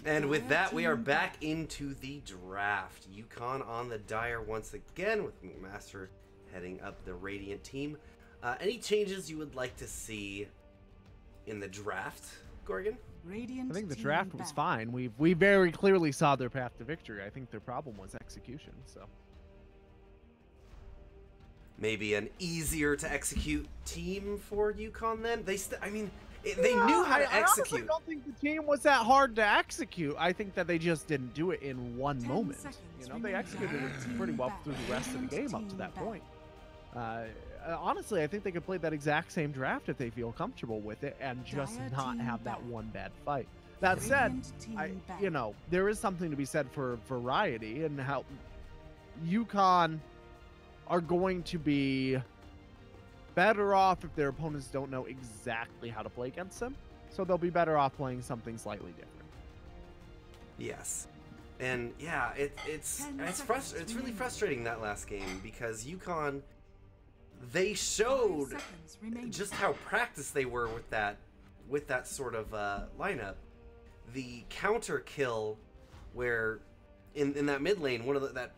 And with that, we are back into the draft. UConn on the Dire once again with McMaster heading up the Radiant team. Any changes you would like to see in the draft, Gorgon? I think the draft was fine. We very clearly saw their path to victory. I think their problem was execution. So maybe an easier to execute team for UConn then. They knew how to execute. I don't think the team was that hard to execute. I think that they just didn't do it in one moment. You know, they executed it pretty well through the rest of the game up to that point. Honestly, I think they could play that exact same draft if they feel comfortable with it and just not have that one bad fight. That said, you know, there is something to be said for variety and how UConn are going to be better off if their opponents don't know exactly how to play against them. So they'll be better off playing something slightly different. Yes. And yeah, it's really frustrating that last game because UConn, they showed just how practiced they were with that sort of lineup. The counter kill where in that mid lane, one of that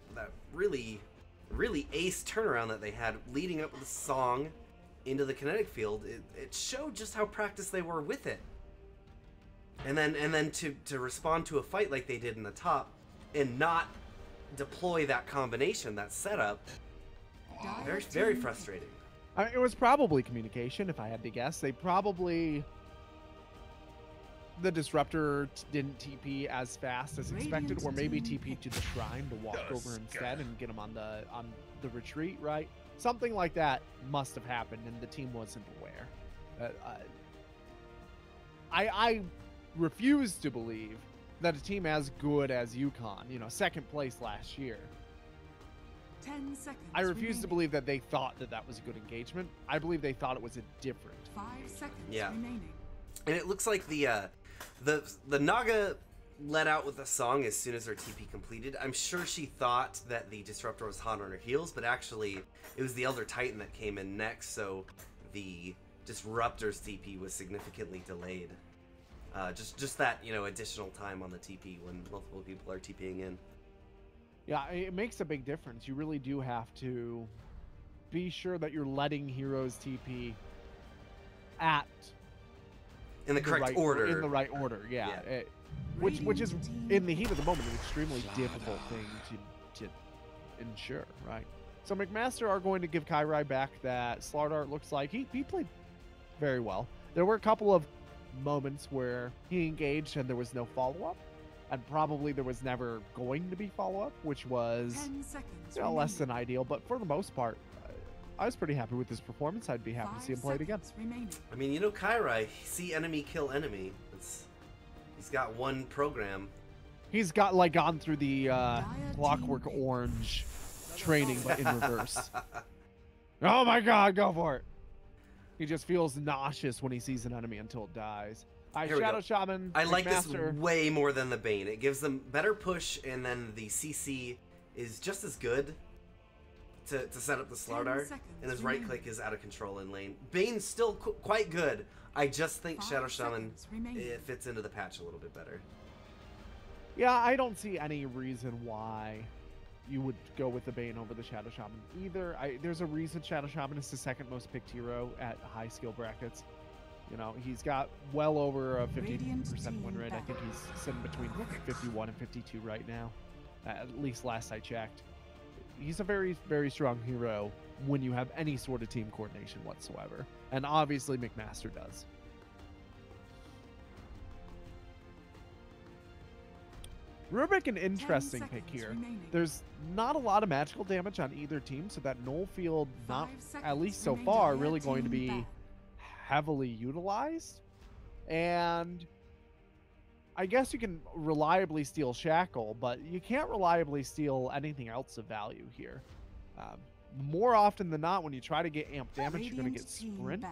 really ace turnaround that they had leading up with the song into the kinetic field, it showed just how practiced they were with it. And then to respond to a fight like they did in the top and not deploy that combination, that setup, very, very frustrating. It was probably communication, if I had to guess. The Disruptor didn't TP as fast as expected, or maybe TP to the shrine to walk over instead and get him on the retreat, right? Something like that must have happened, and the team wasn't aware. I refuse to believe that a team as good as UConn, you know, second place last year, 10 seconds I refuse remaining. to believe that they thought that was a good engagement. I believe they thought it was a different 5 seconds Yeah. remaining. And it looks like the Naga let out with a song as soon as her TP completed. I'm sure she thought that the Disruptor was hot on her heels, but actually it was the Elder Titan that came in next, so the Disruptor's TP was significantly delayed. Just that, you know, additional time on the TP when multiple people are TPing in. Yeah, it makes a big difference. You really do have to be sure that you're letting heroes TP in the correct order. In the right order, yeah. Which is, in the heat of the moment, an extremely difficult thing to ensure, right? So McMaster are going to give Kairai back that Slardart. Looks like he played very well. There were a couple of moments where he engaged and there was no follow-up. And probably there was never going to be follow-up, which was 10 seconds less than ideal. But for the most part, I was pretty happy with his performance. I'd be happy to see him play it again. Remaining. I mean, you know, Kairai, see enemy, kill enemy. He's got one program. He's got like gone through the Clockwork Orange training, but in reverse. Oh my God, go for it! He just feels nauseous when he sees an enemy until it dies. Shadow Shaman. I like this McMaster. way more than the Bane. It gives them better push, and then the CC is just as good to set up the Slardart, and his right click is out of control in lane. Bane's still quite good. I just think Shadow Shaman fits into the patch a little bit better. Yeah, I don't see any reason why you would go with the Bane over the Shadow Shaman either. There's a reason Shadow Shaman is the second most picked hero at high skill brackets. You know, he's got well over a 50% win rate. I think he's sitting between 51 and 52 right now, at least last I checked. He's a very, very strong hero when you have any sort of team coordination whatsoever. And obviously McMaster does. Rubik, an interesting pick here. There's not a lot of magical damage on either team, so that null field, not at least so far, really going to be heavily utilized. And I guess you can reliably steal Shackle, but you can't reliably steal anything else of value here. More often than not, when you try to get amp damage, you're going to get Sprint.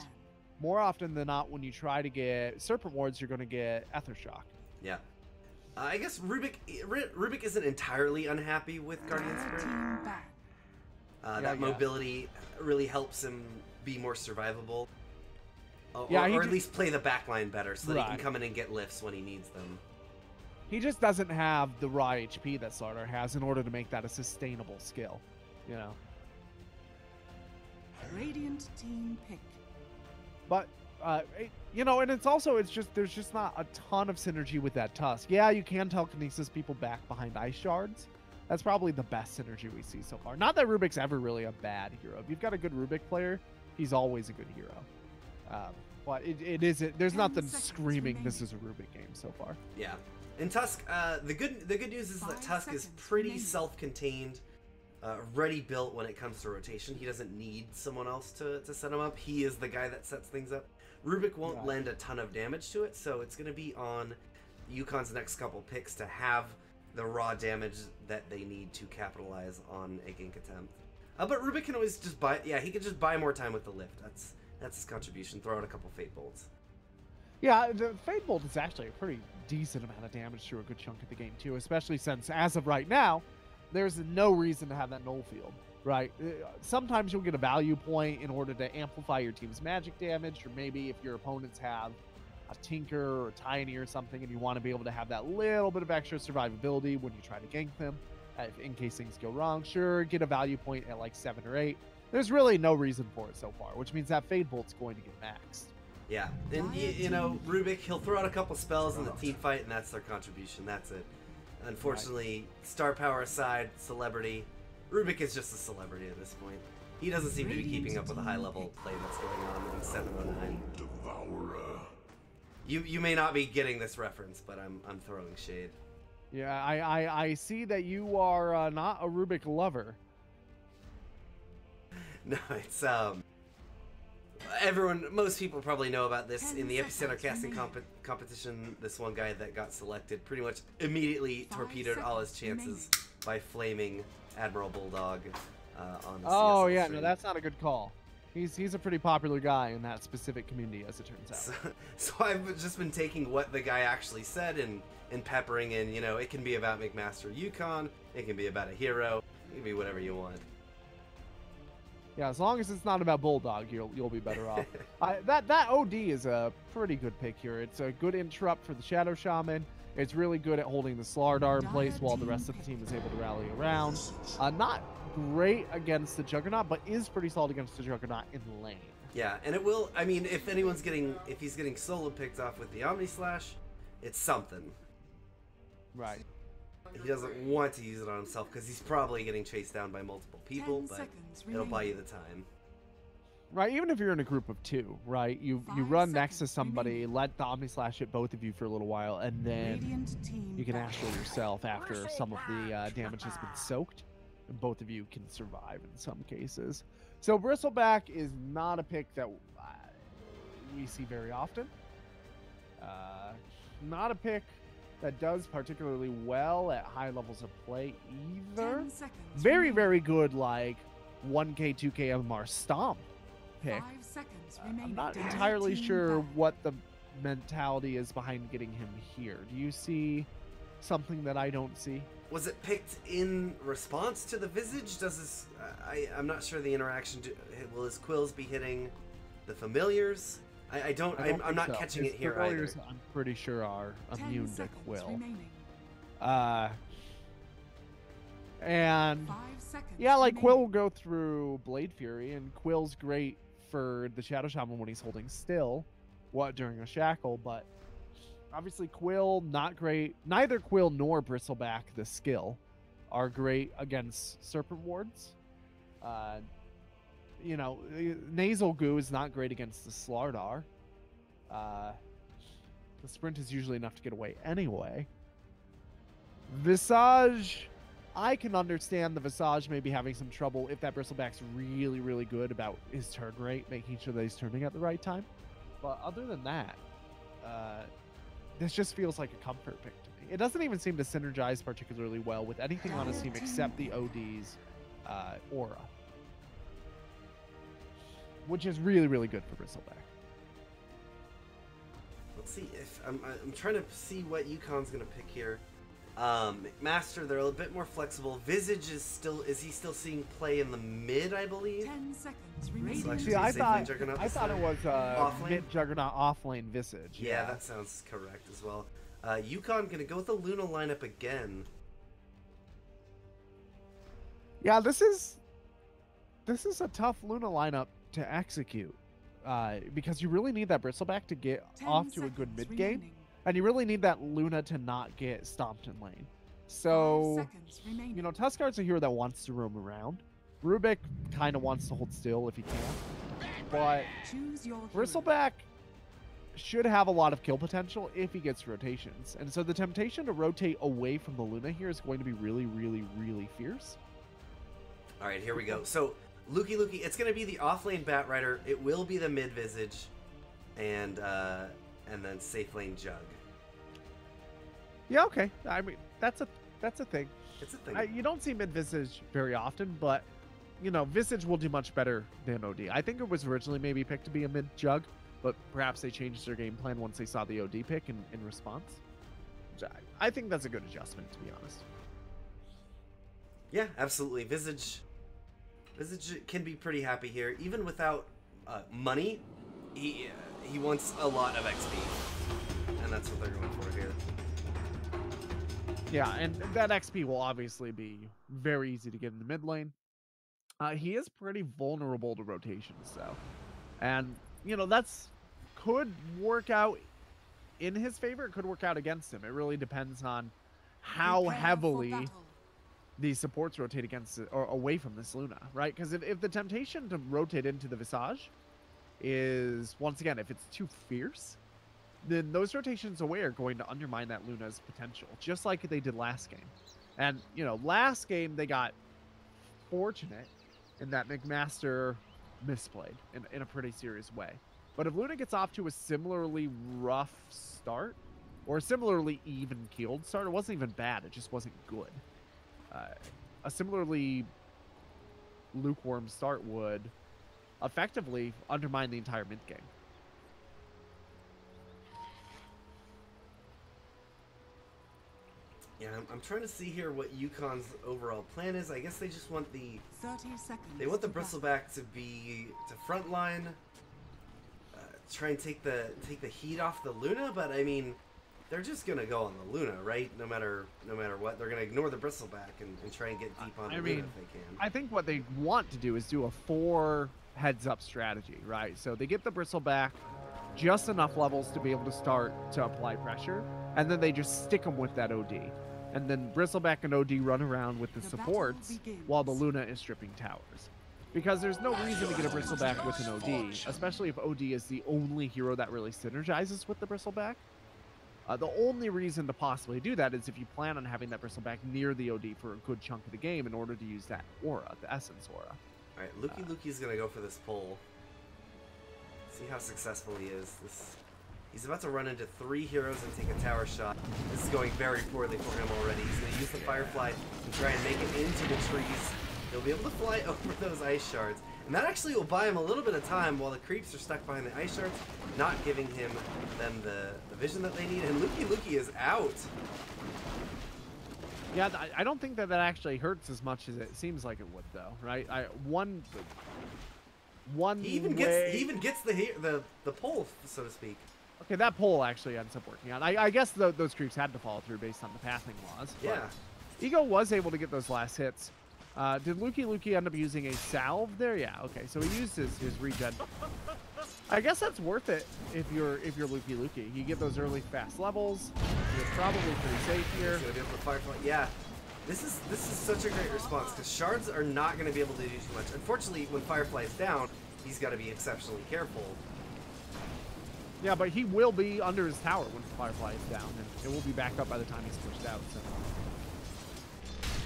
More often than not, when you try to get Serpent Wards, you're going to get Ether Shock. Yeah. I guess Rubik isn't entirely unhappy with Guardian Sprint. That mobility really helps him be more survivable. Or at least play the backline better so that he can come in and get lifts when he needs them. He just doesn't have the raw HP that Slardar has in order to make that a sustainable skill, you know. Radiant team pick. But you know, and it's just there's just not a ton of synergy with that Tusk. Yeah, you can telekinesis people back behind ice shards. That's probably the best synergy we see so far. Not that Rubik's ever really a bad hero. If you've got a good Rubik player, he's always a good hero. But it isn't. There's nothing screaming this is a Rubik game so far. Yeah. In Tusk, the good news is that Tusk is pretty self-contained, ready built when it comes to rotation. He doesn't need someone else to set him up. He is the guy that sets things up. Rubik won't lend a ton of damage to it, so it's going to be on UConn's next couple picks to have the raw damage that they need to capitalize on a gank attempt. But Rubik can always just buy. Yeah, he can just buy more time with the lift. That's his contribution. Throw out a couple Fate Bolts. Yeah, the Fate Bolt is actually a pretty decent amount of damage through a good chunk of the game too, especially since as of right now, there's no reason to have that null field, right? Sometimes you'll get a value point in order to amplify your team's magic damage, or maybe if your opponents have a Tinker or a Tiny or something and you want to be able to have that little bit of extra survivability when you try to gank them, in case things go wrong, sure, get a value point at like 7 or 8. There's really no reason for it so far, which means that Fade Bolt's going to get maxed. Yeah, and you know, Rubik, he'll throw out a couple spells in the team fight, and that's their contribution. That's it. Unfortunately, star power aside, celebrity, Rubik is just a celebrity at this point. He doesn't seem to be keeping up with the high-level play that's going on in 709. You may not be getting this reference, but I'm throwing shade. Yeah, I see that you are not a Rubik lover. No, it's most people probably know about this in the Epicenter casting competition. This one guy that got selected pretty much immediately torpedoed all his chances by flaming Admiral Bulldog on the Oh CSL yeah, stream. no, that's not a good call. He's a pretty popular guy in that specific community, as it turns out. So I've just been taking what the guy actually said and peppering in. You know, it can be about McMaster UConn. It can be about a hero. It can be whatever you want. Yeah, as long as it's not about Bulldog, you'll be better off. That OD is a pretty good pick here. It's a good interrupt for the Shadow Shaman. It's really good at holding the Slardar in place while the rest of the team is able to rally around. Not great against the Juggernaut, but is pretty solid against the Juggernaut in lane. Yeah, and it will. I mean, if he's getting solo picked off with the Omni Slash, it's something. Right. He doesn't want to use it on himself because he's probably getting chased down by multiple people, but it'll buy you the time. Right, even if you're in a group of 2, right? You run next to somebody, let the Omni Slash hit both of you for a little while, and then you can astral yourself after some of the damage has been soaked, and both of you can survive in some cases. So Bristleback is not a pick that we see very often. Not a pick that does particularly well at high levels of play either. Very, very good, like 1K, 2K MR Stomp pick. I'm not entirely sure what the mentality is behind getting him here. Do you see something that I don't see? Was it picked in response to the Visage? Does this... I'm not sure the interaction... Will his Quills be hitting the Familiars? I'm not catching it here either. I'm pretty sure are immune to Quill. And yeah, like Quill will go through Blade Fury, and Quill's great for the Shadow Shaman when he's holding still, during a shackle, but obviously Quill not great. Neither Quill nor Bristleback, the skill, are great against Serpent Wards. You know, Nasal Goo is not great against the Slardar. The sprint is usually enough to get away anyway. Visage, I can understand the Visage maybe having some trouble if that Bristleback's really, really good about his turn rate, making sure that he's turning at the right time. But other than that, this just feels like a comfort pick to me. It doesn't even seem to synergize particularly well with anything on his team except the OD's aura, which is really, really good for Bristleback. Let's see if I'm trying to see what UConn's gonna pick here. McMaster, they're a little bit more flexible. Visage is he still seeing play in the mid, I believe? 10 seconds. So See, I thought it was off-lane? mid Juggernaut offlane Visage. Yeah, that sounds correct as well. UConn gonna go with the Luna lineup again. Yeah, this is a tough Luna lineup to execute. Because you really need that Bristleback to get off to a good mid game, and you really need that Luna to not get stomped in lane. So, you know, Tuskar's a hero that wants to roam around. Rubik kind of wants to hold still if he can, but Bristleback should have a lot of kill potential if he gets rotations. And so the temptation to rotate away from the Luna here is going to be really, really, really fierce. All right, here we go. So Lukey, it's going to be the offlane Batrider. It will be the mid Visage, and then safe lane Jug. Yeah, okay. I mean, that's a thing. It's a thing. You don't see mid Visage very often, but you know, Visage will do much better than OD. I think it was originally maybe picked to be a mid Jug, but perhaps they changed their game plan once they saw the OD pick in response. I think that's a good adjustment, to be honest. Yeah, absolutely. Visage can be pretty happy here, even without money. He wants a lot of XP, and that's what they're going for here. Yeah, and that XP will obviously be very easy to get in the mid lane. He is pretty vulnerable to rotations, though, and you know could work out in his favor. It could work out against him. It really depends on how heavily these supports rotate against it, or away from this Luna, right? Because if the temptation to rotate into the Visage is, once again, if it's too fierce, then those rotations away are going to undermine that Luna's potential, just like they did last game. And, you know, last game they got fortunate in that McMaster misplayed in a pretty serious way. But if Luna gets off to a similarly rough start, or a similarly even-keeled start, it wasn't even bad, it just wasn't good. A similarly lukewarm start would effectively undermine the entire mid game. Yeah, I'm trying to see here what UConn's overall plan is. I guess they just want the 30 seconds. They want the Bristleback to be to frontline, try and take the heat off the Luna. But I mean, they're just gonna go on the Luna, right? No matter what, they're gonna ignore the Bristleback and try and get deep on the Luna if they can. I think what they want to do is do a 4 heads-up strategy, right? So they get the Bristleback just enough levels to be able to start to apply pressure, and then they just stick them with that OD. And then Bristleback and OD run around with the supports while the Luna is stripping towers. Because there's no reason to get a Bristleback with an OD, especially if OD is the only hero that really synergizes with the Bristleback. The only reason to possibly do that is if you plan on having that Bristleback near the OD for a good chunk of the game in order to use that aura, the Essence aura. Alright, Lukey's gonna go for this pull. See how successful he is. He's about to run into 3 heroes and take a tower shot. This is going very poorly for him already. He's going to use the Firefly and try and make it into the trees. He'll be able to fly over those ice shards. And that actually will buy him a little bit of time while the creeps are stuck behind the ice shards, not giving them the vision that they need. And Lukey is out. Yeah, I don't think that actually hurts as much as it seems like it would, though, right? One he even gets the pull, so to speak. Okay, that poll actually ends up working out. I guess those creeps had to follow through based on the pathing laws. Yeah. Ego was able to get those last hits. Did Lukey end up using a salve there? Yeah, okay. So he used his regen. I guess that's worth it if you're Lukey. You get those early fast levels. You're probably pretty safe here. He's gonna be able to Firefly. Yeah. This is such a great response because shards are not going to be able to do too much. Unfortunately, when Firefly's down, he's got to be exceptionally careful. Yeah, but he will be under his tower when Firefly is down, and it will be back up by the time he's pushed out. So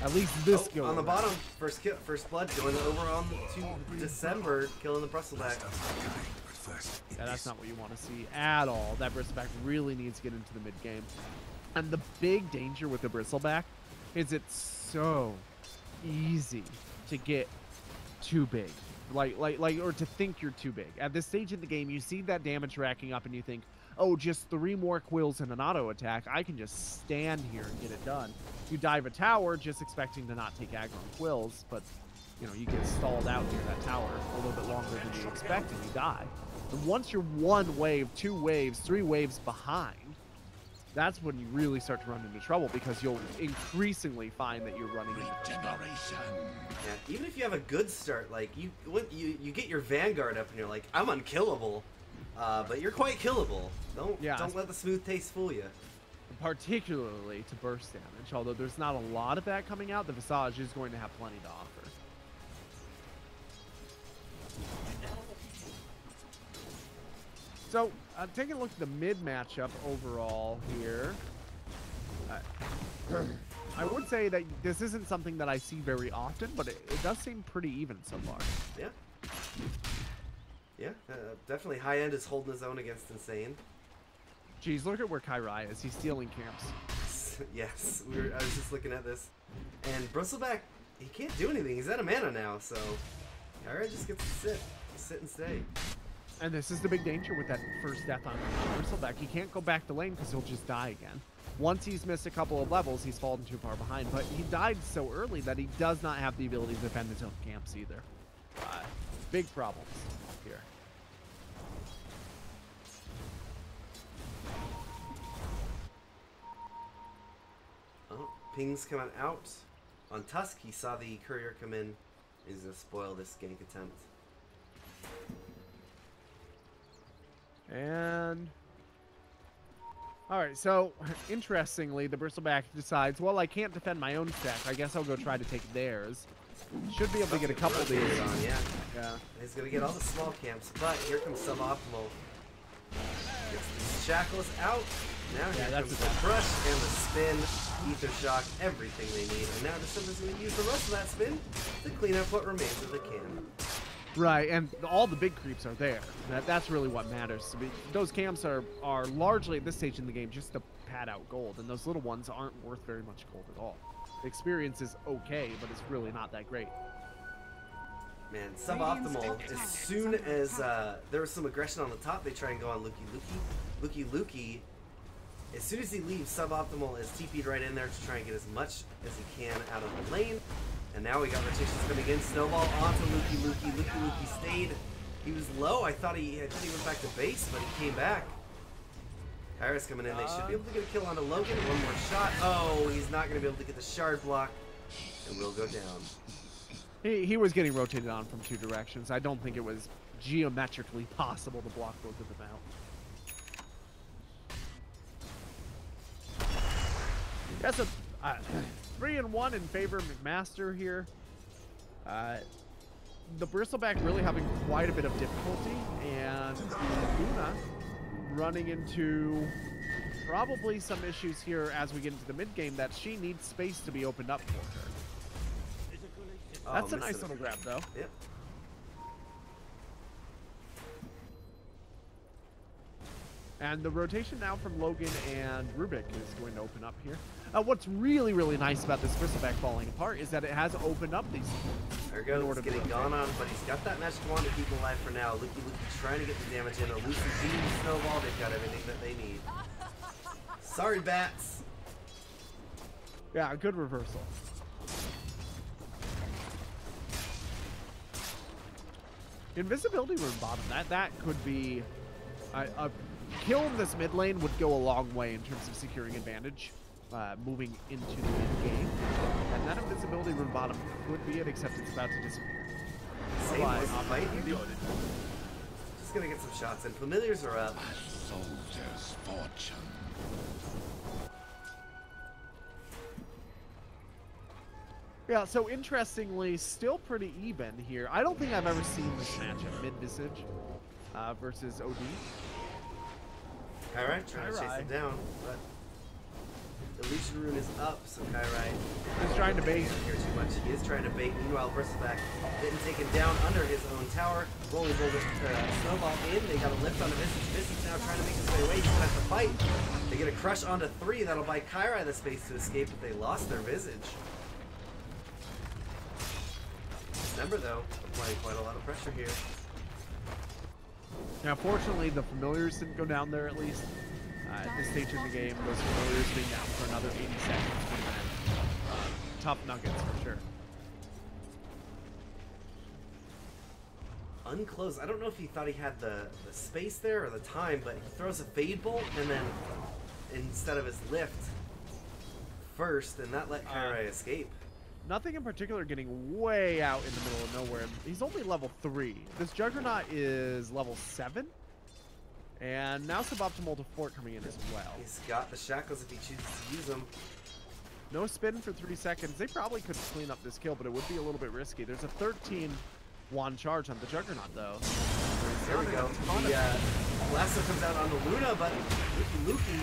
at least this go on the bottom, first blood going over on to December, killing the Bristleback. Yeah, that's not what you want to see at all. That Bristleback really needs to get into the mid game, and the big danger with the Bristleback is it's so easy to get too big. Or to think you're too big. At this stage in the game, you see that damage racking up and you think, oh, just 3 more quills and an auto attack. I can just stand here and get it done. You dive a tower just expecting to not take aggro on quills, but you know, you get stalled out near that tower a little bit longer than you expect and you die. And once you're 1 wave, 2 waves, 3 waves behind, that's when you really start to run into trouble, because you'll increasingly find that you're running into Regeneration. Yeah, even if you have a good start, like you get your Vanguard up and you're like, I'm unkillable, but you're quite killable. Don't let the smooth taste fool you. particularly to burst damage. Although there's not a lot of that coming out, the Visage is going to have plenty to offer. So, taking a look at the mid matchup overall here, I would say that this isn't something that I see very often, but it does seem pretty even so far. Yeah. Yeah, definitely high end is holding his own against Insane. Geez, look at where Kairai is. He's stealing camps. Yes, I was just looking at this. And Bristleback, he can't do anything. He's out of mana now, so Kairai just gets to sit and stay. And this is the big danger with that first death on Bristleback. He can't go back to lane because he'll just die again. Once he's missed a couple of levels, he's fallen too far behind. But he died so early that he does not have the ability to defend his own camps either. Big problems here. Oh, ping's coming out. On Tusk, he saw the courier come in. He's going to spoil this gank attempt. And all right, so interestingly, the Bristleback decides, well, I can't defend my own stack. I guess I'll go try to take theirs. Should be able to get a couple of these on. Yeah. He's gonna get all the small camps, but here comes Suboptimal. Gets the Shackles out. Now here comes the crush and the spin, Ether Shock, everything they need. And now December's gonna use the rest of that spin to clean up what remains of the can. Right, and all the big creeps are there. That's really what matters. Those camps are largely, at this stage in the game, just to pad out gold, and those little ones aren't worth very much gold at all. The experience is okay, but it's really not that great. Man, Suboptimal, as soon as there was some aggression on the top, they try and go on Luki. As soon as he leaves, Suboptimal is TP'd right in there to try and get as much as he can out of the lane. And now we got rotations coming in. Snowball onto Luki. Luki stayed. He was low. I thought he went back to base, but he came back. Kaira's coming in. They should be able to get a kill onto Logan. One more shot. Oh, he's not going to be able to get the shard block. And we'll go down. He was getting rotated on from two directions. I don't think it was geometrically possible to block both of them out. Yeah, so 3-1 in favor of McMaster here. The Bristleback really having quite a bit of difficulty, and Luna running into probably some issues here as we get into the mid game that she needs space to be opened up for her. That's a nice little grab, though. Yep. And the rotation now from Logan and Rubik is going to open up here. What's really, really nice about this Bristleback falling apart is that it has opened up these. There goes, it's getting gone on, but he's got that magic wand to keep him alive for now. Luki trying to get the damage in. A Lucy beam Snowball, they've got everything that they need. Sorry, Bats. Yeah, good reversal. Invisibility rune bottom, that could be a kill in this mid lane would go a long way in terms of securing advantage moving into the mid game. And that invisibility rune bottom could be it, except it's about to disappear. Same as fight. Just gonna get some shots in. Familiars are up. A soldier's fortune. Yeah, so interestingly, still pretty even here. I don't think I've ever seen this matchup, mid-visage versus OD. Kairai trying to chase him down, but the Legion rune is up, so Kairai is trying to bait. Here too much. He is trying to bait. Meanwhile, Bristleback getting taken down under his own tower. Rolling Snowball in. They got a lift on the Visage. Visage now trying to make his way away. He's gonna have to fight. They get a crush onto 3. That'll buy Kairai the space to escape, but they lost their Visage. December, though, applying quite a lot of pressure here. Now, fortunately, the Familiars didn't go down there, at least. At this stage in the game, those Familiars being down for another 80 seconds would have been tough nuggets for sure. Unclosed. I don't know if he thought he had the space there or the time, but he throws a Fade Bolt, and then instead of his lift first, and that let Kairai escape. Nothing in particular getting way out in the middle of nowhere. He's only level 3. This Juggernaut is level 7. And now Suboptimal to Fort coming in as well. He's got the shackles if he chooses to use them. No spin for 3 seconds. They probably could clean up this kill, but it would be a little bit risky. There's a 13 wand charge on the Juggernaut, though. There we go. The lasso comes out on the Luna, but Luki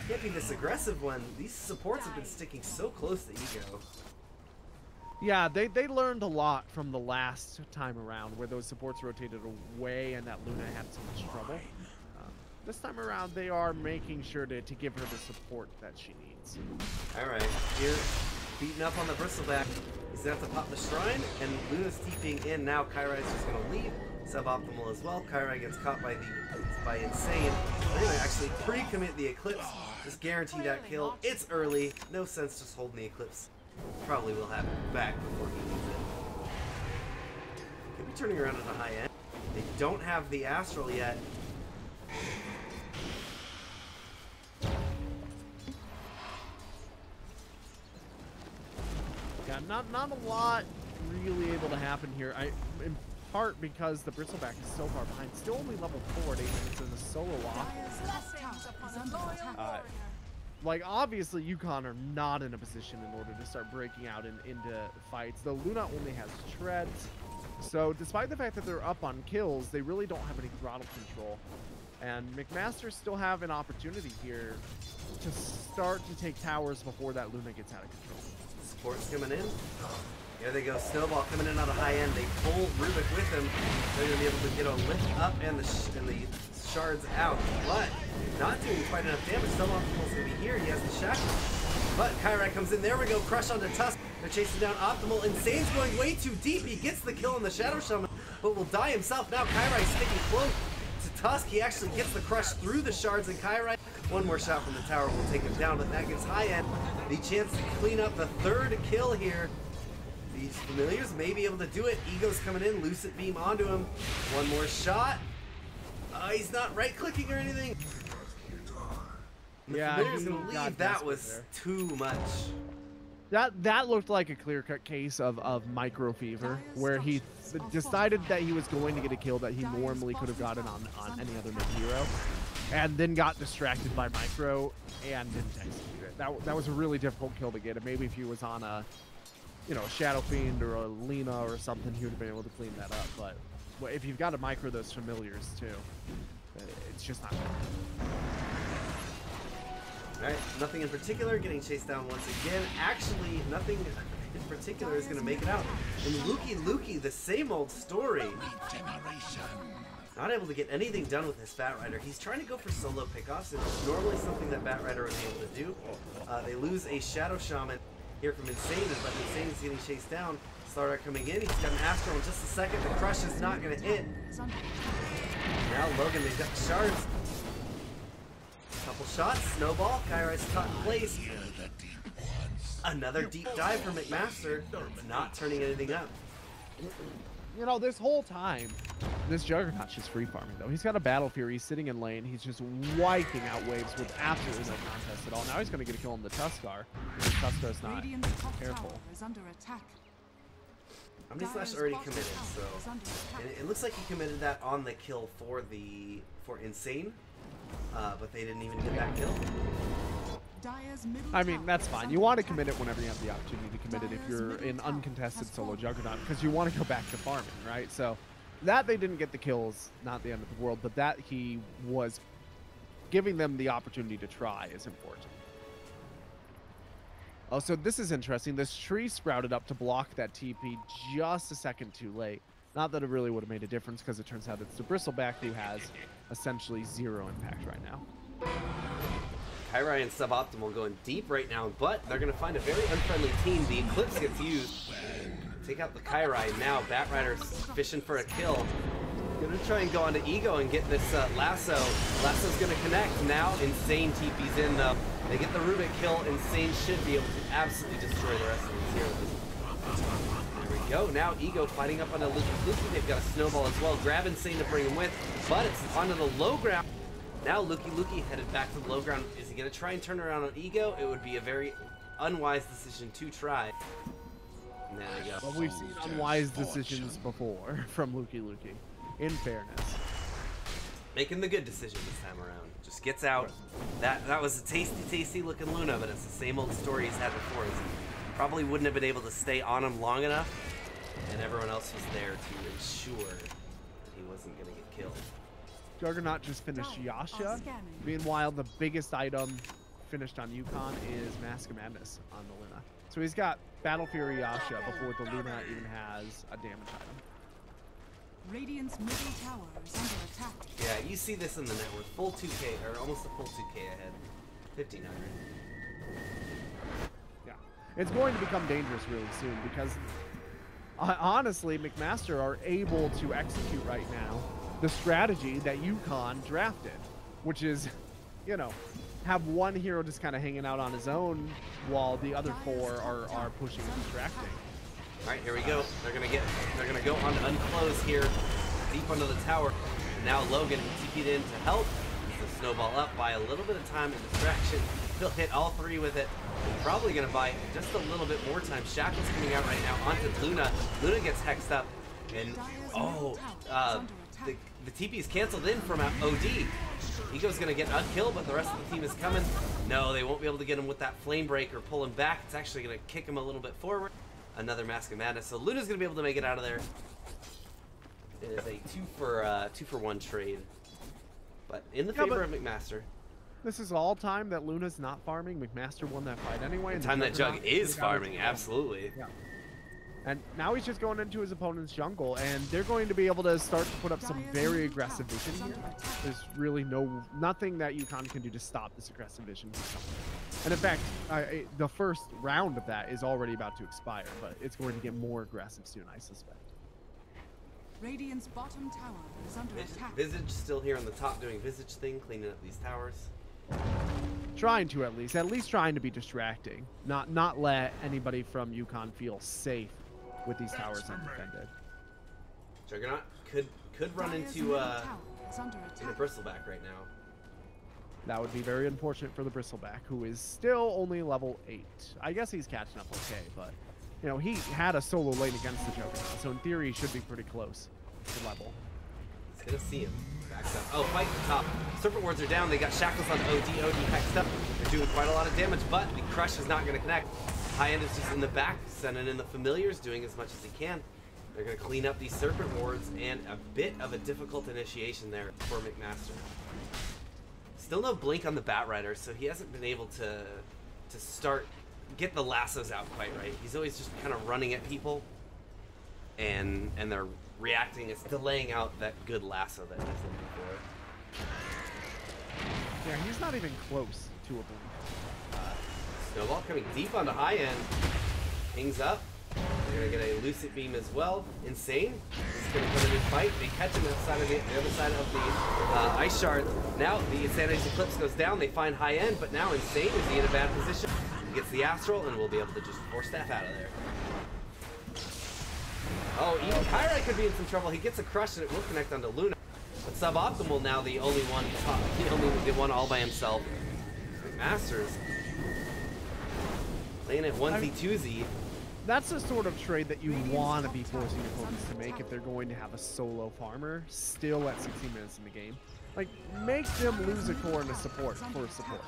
can't be this aggressive when these supports have been sticking so close to Ego. Yeah, they learned a lot from the last time around, where those supports rotated away and that Luna had so much trouble. This time around, they are making sure to give her the support that she needs. All right, here, beating up on the bristleback. He's gonna have to pop the shrine, and Luna's TPing in now. Kairai's just gonna leave. Suboptimal as well. Kairai gets caught by Insane. They're gonna actually pre-commit the Eclipse. Just guarantee that kill. It's early. No sense just holding the Eclipse. Probably will have it back before he needs it. Could be turning around at the high end. They don't have the Astral yet. Yeah, not a lot really able to happen here. In part because the Bristleback is so far behind. Still only level 4 at 8 minutes in the solo lock. Like, obviously, UConn are not in a position in order to start breaking out into fights. The Luna only has treads. So, despite the fact that they're up on kills, they really don't have any throttle control. And McMaster still have an opportunity here to start to take towers before that Luna gets out of control. Support's coming in. Here they go. Snowball coming in on the high end. They pull Rubik with them. They're going to be able to get a lift up and the shards out. But not doing quite enough damage. Suboptimal's going to be here. He has the shackle. But Kairai comes in. There we go. Crush onto Tusk. They're chasing down Optimal. Insane's going way too deep. He gets the kill on the Shadow Shaman, but will die himself. Now Kairai's sticking close to Tusk. He actually gets the crush through the shards, and Kairai, one more shot from the tower will take him down, but that gives high end the chance to clean up the 3rd kill here. These familiars may be able to do it. Ego's coming in, Lucid Beam onto him. One more shot. He's not right-clicking or anything. The familiar's gonna leave. That was too much. That looked like a clear-cut case of micro fever, where he decided that he was going to get a kill that he normally could have gotten on any other mid-hero, and then got distracted by micro and didn't execute it. That was a really difficult kill to get. And maybe if he was on a Shadow Fiend or a Lina or something, he would have been able to clean that up. But if you've got to micro those familiars too, it's just not good. Alright, nothing in particular, getting chased down once again. Actually, nothing in particular is going to make it out. And Luki, the same old story. Not able to get anything done with his Batrider. He's trying to go for solo pickoffs. It's normally something that Batrider would be able to do. They lose a Shadow Shaman here from Insane, but Insane is getting chased down. Slardar coming in. He's got an Astral in just a second. The crush is not going to hit. Now Logan, they've got shards. Couple shots, Snowball, Kairai's caught in place. Another deep dive from McMaster. It's not turning anything up. You know, this whole time, this Juggernaut's just free farming though. He's got a Battle Fury, he's sitting in lane, he's just wiping out waves with absolutely no contest at all. Now he's going to get a kill on the Tuskar, because Tuskar's not careful. How many slash already committed? So it looks like he committed that on the kill for Insane. But they didn't even get that kill. I mean, that's fine. You want to commit it whenever you have the opportunity to commit it if you're in uncontested solo Juggernaut, because you want to go back to farming, right? So that they didn't get the kills, not the end of the world, but that he was giving them the opportunity to try is important. Oh, so this is interesting. This tree sprouted up to block that TP just a second too late. Not that it really would have made a difference, because it turns out it's the Bristleback who has essentially 0 impact right now. Kairai and Suboptimal going deep right now, but they're going to find a very unfriendly team. The Eclipse gets used. Take out the Kairai. Now Batrider's fishing for a kill. Going to try and go onto Ego and get this lasso. Lasso's going to connect. Now Insane TP's in though. They get the Rubik kill. Insane should be able to absolutely destroy the rest of these heroes. There we go. Now Ego fighting up on a Luki. They've got a Snowball as well. Grab Insane to bring him with, but it's onto the low ground. Now Luki headed back to the low ground. Is he going to try and turn around on Ego? It would be a very unwise decision to try. And there we go. Well, we've seen unwise decisions before from Luki, in fairness. Making the good decision this time around. Just gets out. That was a tasty looking Luna, but it's the same old story he's had before. He probably wouldn't have been able to stay on him long enough, and everyone else was there to ensure that he wasn't going to get killed. Juggernaut just finished Yasha. Meanwhile, the biggest item finished on UConn is Mask of Madness on the Luna. So he's got Battle Fury Yasha before the Luna even has a damage item. Radiant's middle tower is under attack. Yeah, you see this in the network. Full 2K, or almost a full 2K ahead. 1,500. Yeah. It's going to become dangerous really soon because honestly, McMaster are able to execute right now the strategy that UConn drafted, which is, you know, have one hero just kind of hanging out on his own while the other four are pushing and distracting. All right, here we go. They're gonna go on to unclose here, deep under the tower. Now Logan TP'd in to help. The snowball up by a little bit of time and distraction. He'll hit all three with it. He's probably gonna buy just a little bit more time. Shackle's coming out right now onto Luna. Luna gets hexed up, and the TP is canceled in from OD. Ego's gonna get a kill, but the rest of the team is coming. No, they won't be able to get him with that flame break or pull him back. It's actually gonna kick him a little bit forward. Another Mask of Madness. So Luna's gonna be able to make it out of there. It is a two for one trade, but in the favor of McMaster. This is all time that Luna's not farming. McMaster won that fight anyway. The time that Jug is farming, absolutely. Yeah. And now he's just going into his opponent's jungle, and they're going to be able to start to put up some very aggressive vision here. There's really nothing that UConn can do to stop this aggressive vision. And in fact, the first round of that is already about to expire, but it's going to get more aggressive soon, I suspect. Radiant's bottom tower is under attack. Visage still here on the top doing Visage thing, cleaning up these towers. Trying to at least trying to be distracting. Not let anybody from UConn feel safe with these towers undefended. Juggernaut could run into the Bristleback right now. That would be very unfortunate for the Bristleback, who is still only level 8. I guess he's catching up okay, but you know, he had a solo lane against the Juggernaut, so in theory he should be pretty close to level. He's gonna see him. Backs up. Oh, fight the top. Serpent wards are down. They got Shackles on OD hexed up. They're doing quite a lot of damage, but the Crush is not gonna connect. High End is just in the back, sending in the familiars, doing as much as he can. They're going to clean up these Serpent wards, and a bit of a difficult initiation there for McMaster. Still no blink on the Batrider, so he hasn't been able to get the lassos out quite right. He's always just kind of running at people, and they're reacting. It's delaying out that good lasso that he's looking for. Yeah, he's not even close to a blink. Snowball coming deep onto High End. Pings up. They're going to get a Lucid Beam as well. Insane. This is going to come in and fight. They catch him outside of the other side of the Ice Shard. Now the Insanity's Eclipse goes down. They find High End, but now Insane is he in a bad position. He gets the Astral, and we'll be able to just force Staff out of there. Oh, even Kyrie could be in some trouble. He gets a Crush, and it will connect onto Luna. But Suboptimal now the only one all by himself. McMaster's playing it 1z, 2z. That's the sort of trade that you want to be forcing your opponents to make if they're going to have a solo farmer still at 16 minutes in the game. Like, make them lose a core and a support for support,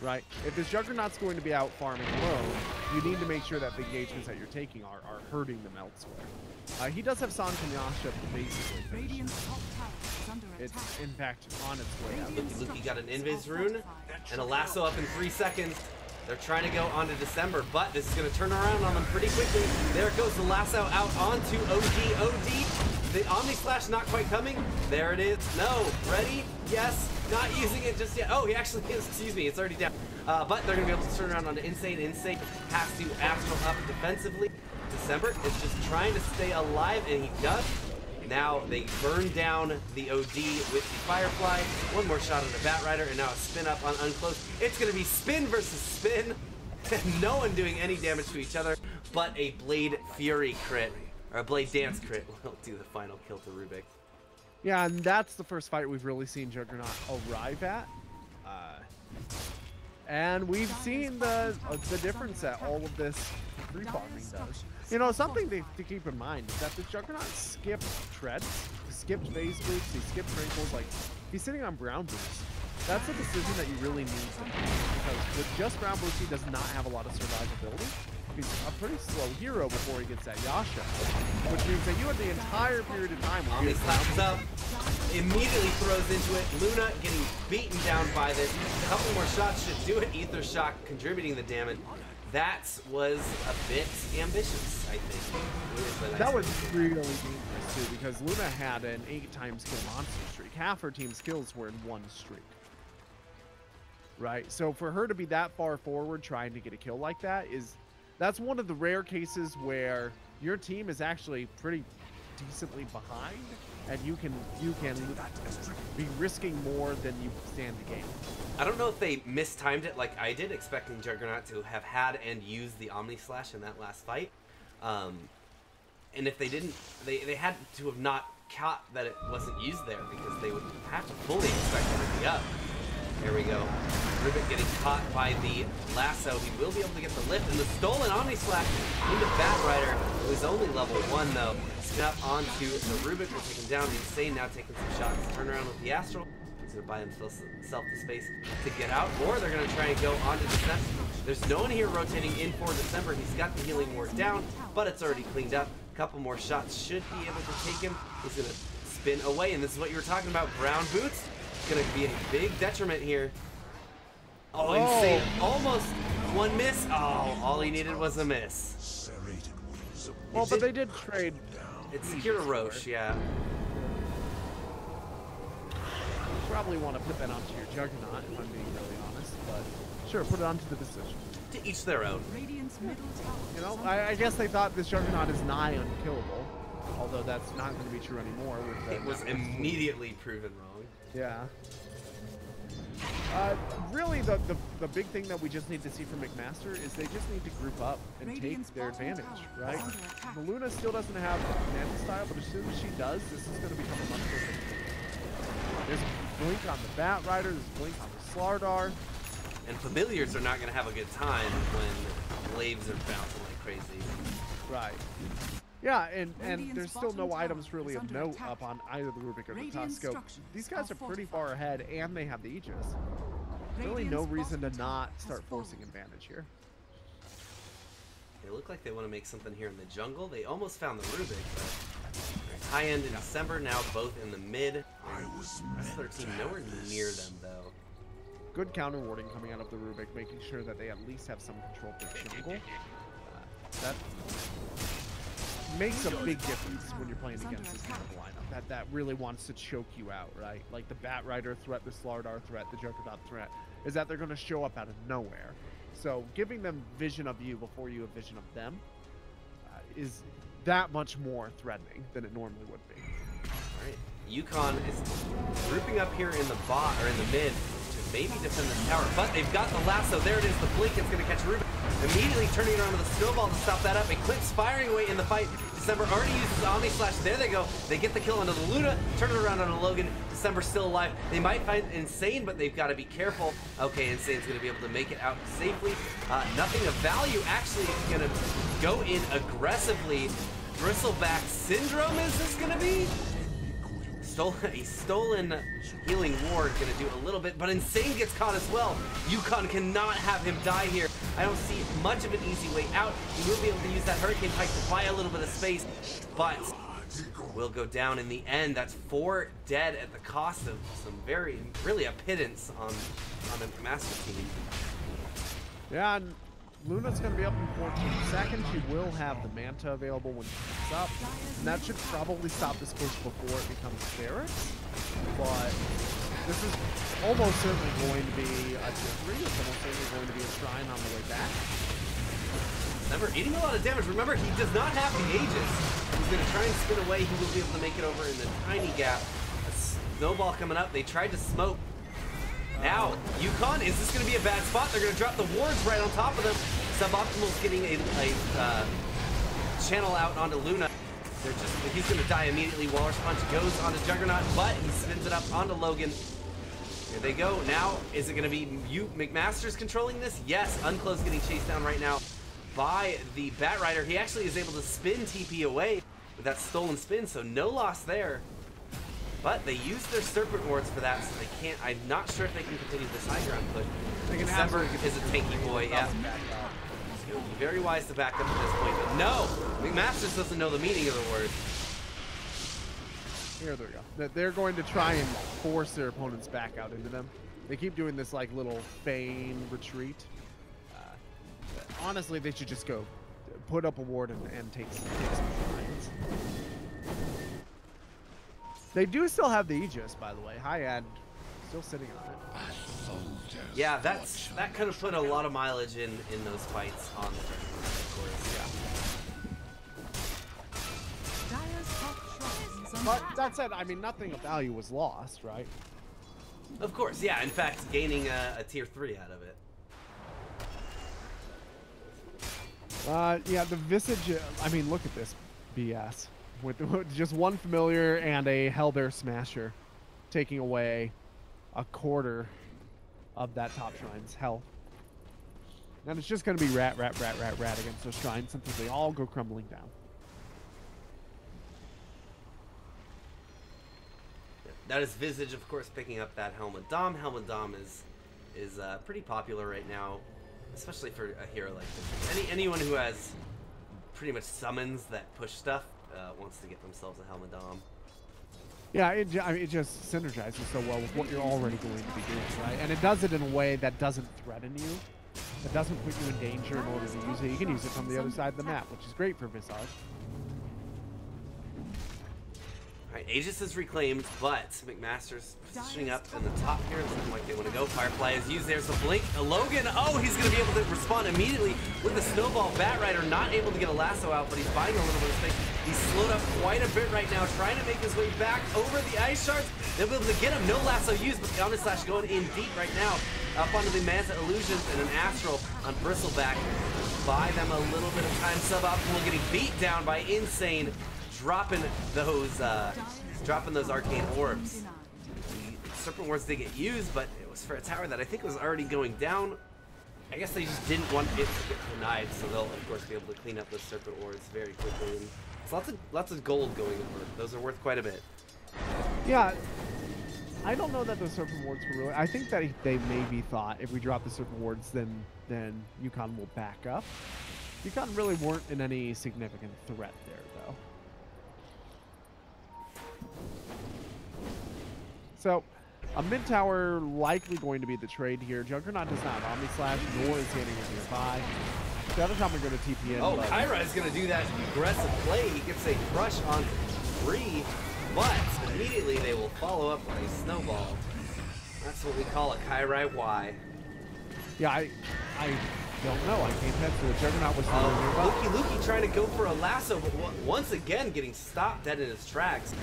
right? If this Juggernaut's going to be out farming alone, you need to make sure that the engagements that you're taking are hurting them elsewhere. He does have San Kanyasha basically. It's in fact on its way out. Luki got an Invis rune and a lasso up in 3 seconds. They're trying to go onto December, but this is going to turn around on them pretty quickly. There goes the lasso out onto OD. The Omni Slash not quite coming. There it is. No. Ready? Yes. Not using it just yet. Oh, he actually is. Excuse me. It's already down. But they're going to be able to turn around onto Insane. Insane has to Astral up defensively. December is just trying to stay alive, and he does. Now they burn down the OD with the Firefly. One more shot on the Batrider, and now a spin up on Unclosed. It's going to be spin versus spin. No one doing any damage to each other, but a Blade Fury crit, or a Blade Dance crit will do the final kill to Rubik. Yeah, and that's the first fight we've really seen Juggernaut arrive at. And we've seen the difference that all of this free farming does. You know, something to keep in mind is that the Juggernaut skipped treads, he skipped phase boots, he skipped wrinkles. Like, he's sitting on brown boots. That's a decision that you really need to make, because with just brown boots, he does not have a lot of survivability. He's a pretty slow hero before he gets that Yasha, which means that you had the entire period of time where Omni slaps up, immediately throws into it. Luna getting beaten down by this. A couple more shots should do it. Ether Shock contributing the damage. That was a bit ambitious, I think. That was really dangerous too, because Luna had an 8 times kill monster streak. Half her team's kills were in 1 streak. Right? So for her to be that far forward trying to get a kill like that that's one of the rare cases where your team is actually pretty decently behind, and you can be risking more than you stand to gain. I don't know if they mistimed it like I did, expecting Juggernaut to have had and used the Omni Slash in that last fight. And if they didn't, they had to have not caught that it wasn't used there, because they would have to fully expect it to be up. There we go. Rubik getting caught by the lasso. He will be able to get the lift, and the stolen Omni Slash into Bat Rider, who is only level 1 though. Snap onto the Rubik, will take him down. The Insane now taking some shots. Turn around with the Astral. He's gonna buy himself the space to get out, or they're gonna try and go onto December. There's no one here rotating in for December. He's got the healing ward down, but it's already cleaned up. A couple more shots should be able to take him. He's gonna spin away, and this is what you were talking about. Brown boots. Gonna be a big detriment here. Oh, Insane. Almost 1 miss. Oh, all he needed was a miss. Well, but they did trade. It's Kira Roche, yeah. Probably want to put that onto your Juggernaut, if I'm being really honest, but sure, put it onto the decision. To each their own. You know, I guess they thought this Juggernaut is nigh unkillable, although that's not going to be true anymore. It was immediately proven wrong. Yeah. Really, the big thing that we just need to see from McMaster is they just need to group up and take their advantage, right? The Luna still doesn't have Mana style, but as soon as she does, this is going to become a much different game. There's a blink on the Bat Rider, there's a blink on the Slardar. And Familiars are not going to have a good time when Blaves are bouncing like crazy. Right. Yeah, and there's still no items really of note up on either the Rubik or the Tusko. These guys are pretty far ahead, and they have the Aegis. Really no reason to not start forcing advantage here. They look like they want to make something here in the jungle. They almost found the Rubik, but high end in December, now both in the mid. The rest of their team nowhere near them, though. Good counter warding coming out of the Rubik, making sure that they at least have some control of the jungle. That makes a big difference when you're playing against this kind of lineup. That really wants to choke you out, right? Like the Bat Rider threat, the Slardar threat, the Juggernaut threat, is that they're going to show up out of nowhere. So giving them vision of you before you have vision of them is that much more threatening than it normally would be. All right, UConn is grouping up here in the bot or in the mid to maybe defend the tower, but they've got the lasso. There it is, the blink. It's going to catch Rubik. Immediately turning it around with a snowball to stop that up. Eclipse firing away in the fight. December already uses Omni Slash. There they go. They get the kill onto the Luna. Turn it around on a Logan. December still alive. They might find Insane, but they've got to be careful. Okay, Insane's going to be able to make it out safely. Nothing of value actually going to go in aggressively. Bristleback Syndrome is this going to be? A stolen healing ward gonna do a little bit, but Insane gets caught as well. UConn cannot have him die here. I don't see much of an easy way out. He will be able to use that Hurricane Pike to buy a little bit of space, but will go down in the end. That's 4 dead at the cost of some really a pittance on the McMaster team. Yeah, and Luna's going to be up in 14 seconds. She will have the Manta available when she comes up, and that should probably stop this push before it becomes Ferret. But this is almost certainly going to be a Jeffrey. It's almost certainly going to be a Shrine on the way back. Never eating a lot of damage. Remember, he does not have the Aegis. He's going to try and spin away. He will be able to make it over in the tiny gap. A snowball coming up. They tried to smoke. Now, UConn, is this going to be a bad spot? They're going to drop the wards right on top of them. Suboptimal's getting a channel out onto Luna. He's going to die immediately. Walrus Punch goes onto Juggernaut, but he spins it up onto Logan. Here they go. Now, is it going to be McMaster's controlling this? Yes, Unclosed getting chased down right now by the Bat Rider. He actually is able to spin TP away with that stolen spin, so no loss there. But they use their Serpent Wards for that, so they can't. I'm not sure if they can continue this high ground push. December is a tanky boy, yeah. It would be very wise to back up at this point, but no! McMaster doesn't know the meaning of the word. Here they go. They're going to try and force their opponents back out into them. They keep doing this like little feign retreat. Honestly, they should just go put up a ward and take some shrines. They do still have the Aegis, by the way. High end, still sitting on it. Yeah, that could have put a lot of mileage in those fights on the tournament, of course. Yeah. But that said, I mean, nothing of value was lost, right? Of course, yeah. In fact, gaining a tier 3 out of it. Yeah, the Visage. I mean, look at this BS. With just one familiar and a Hellbear Smasher, taking away a quarter of that top shrine's health. And it's just going to be rat against those shrines until they all go crumbling down. That is Visage, of course, picking up that Helmet Dom. Helmet Dom is pretty popular right now, especially for a hero like this. Anyone who has pretty much summons that push stuff wants to get themselves a Helmet Dom. Yeah, it just synergizes so well with what you're already going to be doing, right? And it does it in a way that doesn't threaten you. It doesn't put you in danger in order to use it. You can use it from the other side of the map, which is great for Visage. Alright, Aegis is reclaimed, but McMaster's positioning up in the top here. It's looking like they want to go. Firefly is used. There's a blink. Logan, oh, he's going to be able to respond immediately with the Snowball. Bat Rider not able to get a lasso out, but he's buying a little bit of space. He's slowed up quite a bit right now, trying to make his way back over the Ice Shards. They'll be able to get him. No lasso used, but the Omni Slash going in deep right now. Up onto the Manta Illusions and an Astral on Bristleback. Buy them a little bit of time. Suboptimal getting beat down by Insane. Dropping those arcane orbs. The Serpent Wards did get used, but it was for a tower that I think was already going down. I guess they just didn't want it to get denied, so they'll of course be able to clean up those Serpent Wards very quickly. And it's lots of gold going over. Those are worth quite a bit. Yeah, I don't know that the Serpent Wards were really. I think that they maybe thought if we drop the Serpent Wards, then UConn will back up. UConn really weren't in any significant threat there, though. So, a mid tower likely going to be the trade here. Juggernaut does not have Omni Slash, nor is Standing nearby. The other time we're going to TP in. Oh, Kyra is going to do that aggressive play. He gets a crush on 3, but immediately they will follow up with a snowball. That's what we call a Kyra Y. Yeah, I don't know. I can't head to it. Juggernaut was Luki trying to go for a lasso, but once again getting stopped dead in his tracks.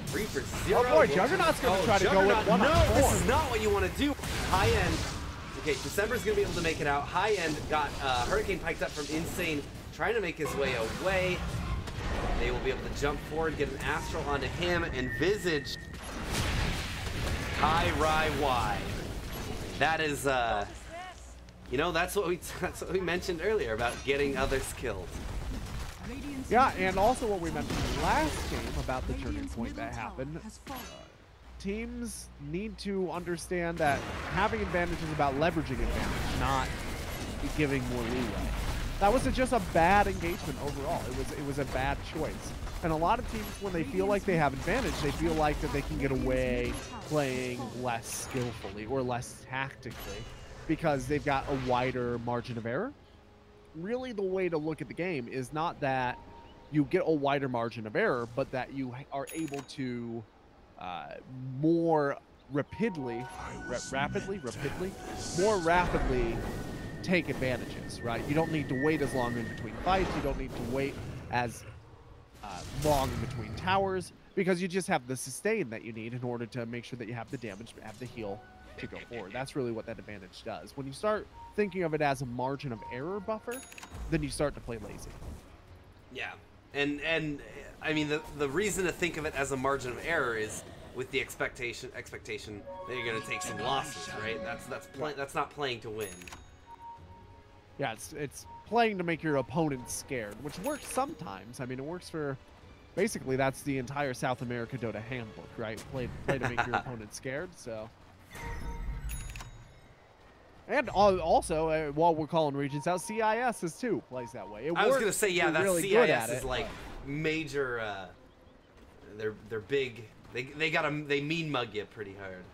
3 for 0. Oh boy, Juggernaut's going to try to go with 1 on 4. This is not what you want to do. High end. Okay, December's going to be able to make it out. High end got Hurricane piked up from Insane, trying to make his way away. They will be able to jump forward, get an Astral onto him, and Visage. High Rye Y. That is, you know, that's what we mentioned earlier about getting others killed. Yeah, and also what we mentioned last game about the turning point that happened. Teams need to understand that having advantage is about leveraging advantage, not giving more leeway. That was just a bad engagement overall. It was a bad choice. And a lot of teams, when they feel like they have advantage, they feel like that they can get away playing less skillfully or less tactically because they've got a wider margin of error. Really, the way to look at the game is not that you get a wider margin of error, but that you are able to more rapidly take advantages, right? You don't need to wait as long in between fights. You don't need to wait as long in between towers because you just have the sustain that you need in order to make sure that you have the damage, have the heal to go forward. That's really what that advantage does. When you start thinking of it as a margin of error buffer, then you start to play lazy. Yeah. And I mean the reason to think of it as a margin of error is with the expectation that you're gonna take some losses, right? That's not playing to win. Yeah, it's playing to make your opponent scared, which works sometimes. I mean, it works for basically that's the entire South America Dota handbook, right? Play to make your opponent scared. So, and also while we're calling regions out, CIS is too plays that way. I was gonna say that really CIS is like major. They're big. They mean mug you pretty hard.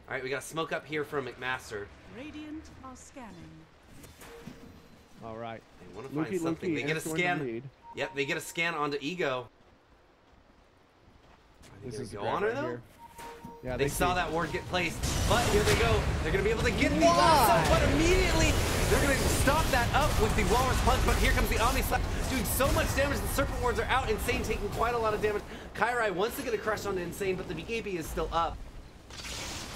All right, we got a smoke up here from McMaster. Radiant are scanning. All right. They want to find something. They get a scan. Yep, they get a scan onto Ego. This is go on her though. Here. Yeah, they saw that ward get placed, but here they go. They're gonna be able to get the lasso, but immediately they're gonna stop that up with the Walrus Punch. But here comes the Omni Slap, doing so much damage. The Serpent Wards are out. Insane taking quite a lot of damage. Kairai wants to get a crush on Insane, but the BKB is still up.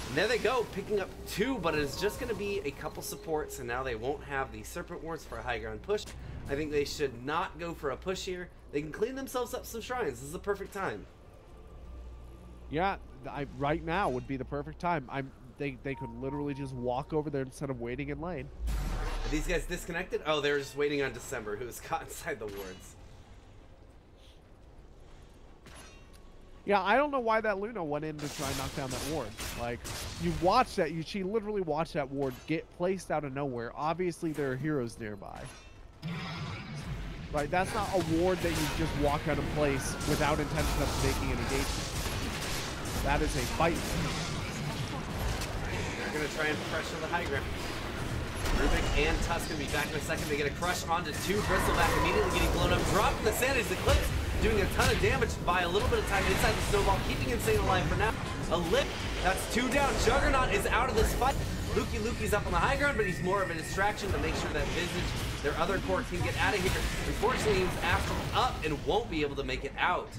And there they go, picking up 2, but it is just going to be a couple supports, and now they won't have the Serpent Wards for a high ground push. I think they should not go for a push here. They can clean themselves up some shrines. This is the perfect time. Yeah, right now would be the perfect time. They could literally just walk over there instead of waiting in lane. Are these guys disconnected? Oh, they're just waiting on December, who is caught inside the wards. Yeah, I don't know why that Luna went in to try and knock down that ward. Like, you watched that. She literally watched that ward get placed out of nowhere. Obviously, there are heroes nearby. Right, that's not a ward that you just walk out of place without intention of making an engagement. That is a fight. They're going to try and pressure the high ground. Rubik and Tusk going to be back in a second. They get a crush onto 2. Bristleback immediately getting blown up. Dropping the Sanity's Eclipse. Doing a ton of damage by a little bit of time inside the snowball, keeping Insane alive for now. A lip, that's 2 down. Juggernaut is out of this fight. Luki's up on the high ground, but he's more of a distraction to make sure that Visage, their other core, can get out of here. Unfortunately, he was asked up and won't be able to make it out.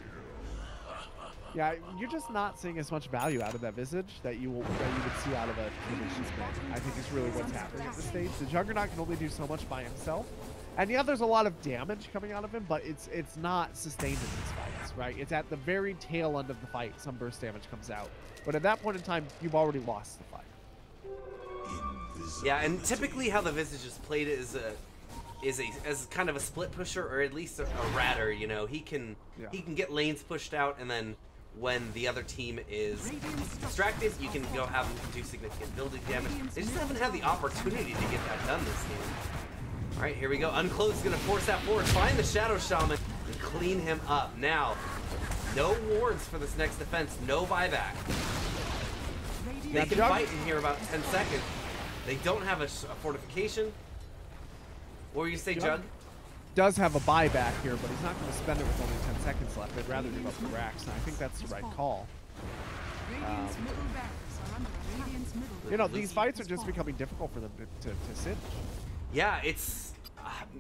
Yeah, you're just not seeing as much value out of that Visage that you would see out of a Visage I think is really what's happening at this stage. The Juggernaut can only do so much by himself. And yeah, there's a lot of damage coming out of him, but it's not sustained in these fights, right? It's at the very tail end of the fight, some burst damage comes out. But at that point in time, you've already lost the fight. Yeah, and typically how the Visage is played is as kind of a split pusher, or at least a ratter. You know, he can get lanes pushed out, and then when the other team is distracted, you can go have them do significant building damage. They just haven't had the opportunity to get that done this game. All right, here we go. Unclosed is going to force that forward, find the Shadow Shaman, and clean him up. Now, no wards for this next defense, no buyback. They can fight in here about 10 seconds. They don't have a fortification. What were you say, Jug? Does have a buyback here, but he's not going to spend it with only 10 seconds left. They'd rather give up the racks, and I think that's the right call. You know, these fights are just becoming difficult for them to sit. Yeah, it's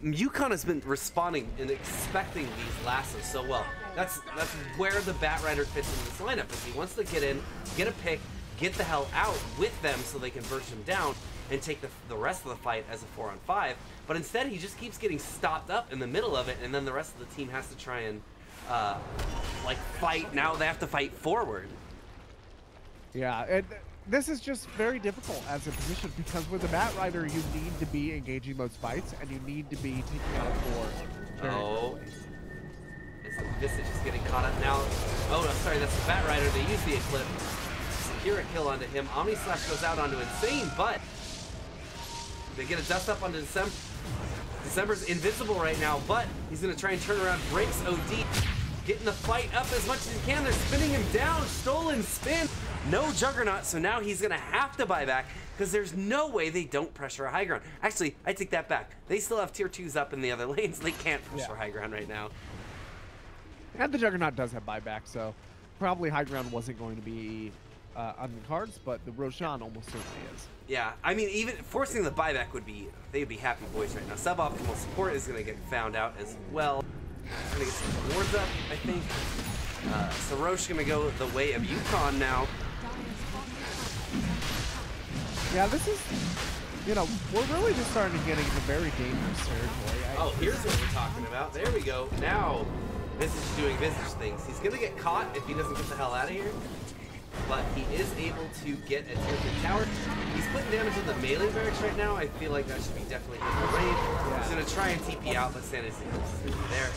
UConn has been responding and expecting these lassos so well. That's where the Batrider fits in this lineup. Is he wants to get in, get a pick, get the hell out with them so they can burst him down and take the rest of the fight as a 4-on-5. But instead, he just keeps getting stopped up in the middle of it, and then the rest of the team has to try and like fight. Now they have to fight forward. Yeah, and this is just very difficult as a position because with the Batrider, you need to be engaging those fights, and you need to be taking out a core. Oh, this is just getting caught up now. Oh, I'm sorry, that's the Batrider. They use the Eclipse. Secure a kill onto him. Omni Slash goes out onto Insane, but they get a dust up onto December. December's invisible right now, but he's going to try and turn around, breaks OD, getting the fight up as much as he can. They're spinning him down, stolen spin. No Juggernaut, so now he's going to have to buy back because there's no way they don't pressure a high ground. Actually, I take that back. They still have tier 2s up in the other lanes. They can't push for high ground right now. And the Juggernaut does have buyback, so probably high ground wasn't going to be on the cards, but the Roshan almost certainly is. Yeah, I mean, even forcing the buyback would be, they'd be happy boys right now. Suboptimal support is going to get found out as well. Going to get some wards up, I think. Sarosh going to go the way of UConn now. Yeah, this you know, we're really just starting to get into very dangerous territory. Oh, here's what we're talking about. There we go. Now, Visage doing Visage things. He's going to get caught if he doesn't get the hell out of here. But he is able to get a tier 3 tower. He's putting damage in the melee barracks right now. I feel like that should be definitely in the raid. He's going to try and TP out, but Santa's there.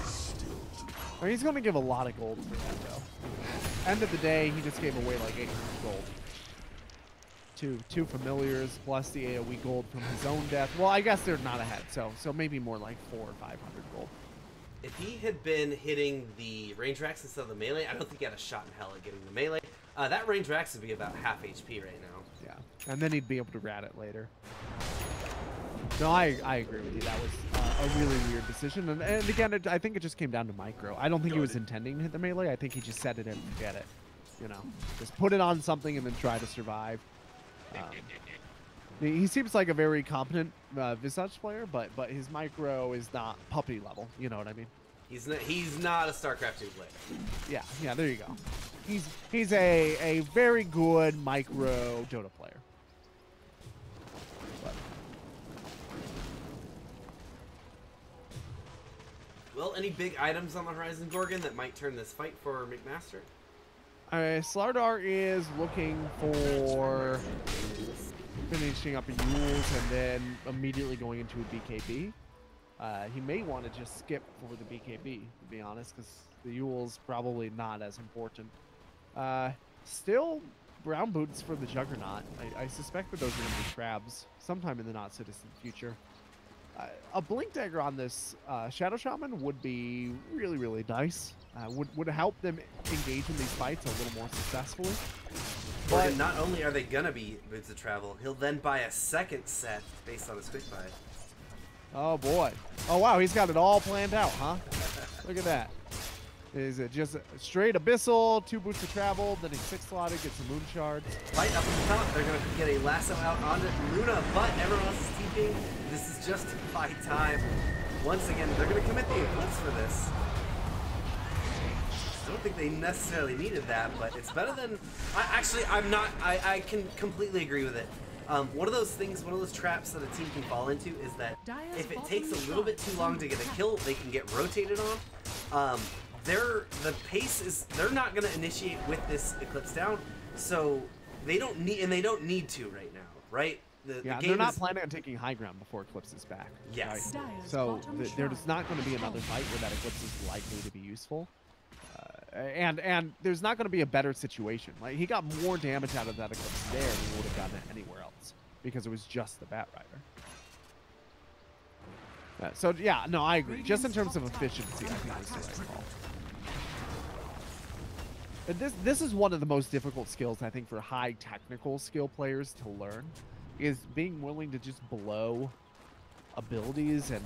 I mean, he's going to give a lot of gold for that, though. End of the day, he just gave away like 800 gold. Two familiars plus the AoE gold from his own death. Well, I guess they're not ahead, so maybe more like 400 or 500 gold. If he had been hitting the range racks instead of the melee, I don't think he had a shot in hell at getting the melee. That range racks would be about half HP right now. Yeah, and then he'd be able to rat it later. No, I agree with you. That was a really weird decision. And again, I think it just came down to micro. I don't think he was intending to hit the melee. I think he just set it and forget it. You know, just put it on something and then try to survive. He seems like a very competent Visage player, but his micro is not puppy level. You know what I mean? He's not a StarCraft 2 player. Yeah, there you go. He's a very good micro Dota player. But. Well, any big items on the horizon, Gorgon, that might turn this fight for McMaster? Slardar is looking for finishing up a Yules and then immediately going into a BKB. He may want to just skip for the BKB, to be honest, because the Yule's probably not as important. Still, brown boots for the Juggernaut. I suspect that those are going to be crabs sometime in the not-so-distant future. A Blink Dagger on this Shadow Shaman would be really, really nice. Would help them engage in these fights a little more successfully. But not only are they going to be boots of travel, he'll then buy a second set based on his quick buy. Oh, boy. Oh, wow, he's got it all planned out, huh? Look at that. Is it just straight Abyssal, 2 boots of travel, then he 6-slotted, gets some moon shards. Light up at the top, they're going to get a lasso out onto Luna, but everyone else is TPing. This is just by time. Once again, they're going to commit the Eclipse for this. I don't think they necessarily needed that, but it's better than... I can completely agree with it. One of those things, one of those traps that a team can fall into is that if it takes a little bit too long to get a kill, they can get rotated on. The pace is, they're not going to initiate with this Eclipse down, so they don't need to right now, right? The game they're not planning on taking high ground before Eclipse is back. Yes. Right? So there's not going to be another fight where that Eclipse is likely to be useful. And there's not going to be a better situation. Like, he got more damage out of that Eclipse there than he would have gotten it anywhere else because it was just the Bat Rider. So yeah, no, I agree. Just in terms of efficiency, I think it's the right call. And this is one of the most difficult skills, I think, for high technical skill players to learn, is being willing to just blow abilities and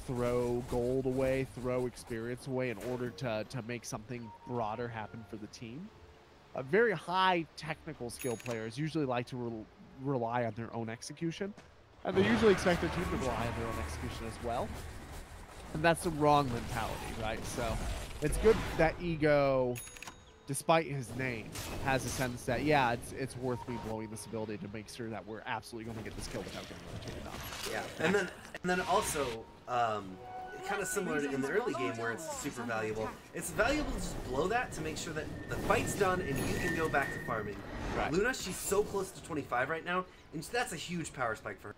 throw gold away, throw experience away in order to make something broader happen for the team. Very high technical skill players usually like to rely on their own execution, and they usually expect their team to rely on their own execution as well. And that's the wrong mentality, right? So it's good that Ego, despite his name, has a sense that, yeah, it's worth me blowing this ability to make sure that we're absolutely going to get this kill without getting rotated on. Yeah, and then also, kind of similar to in the early game where it's super valuable. It's valuable to just blow that to make sure that the fight's done and you can go back to farming. Right. Luna, she's so close to 25 right now, and that's a huge power spike for her.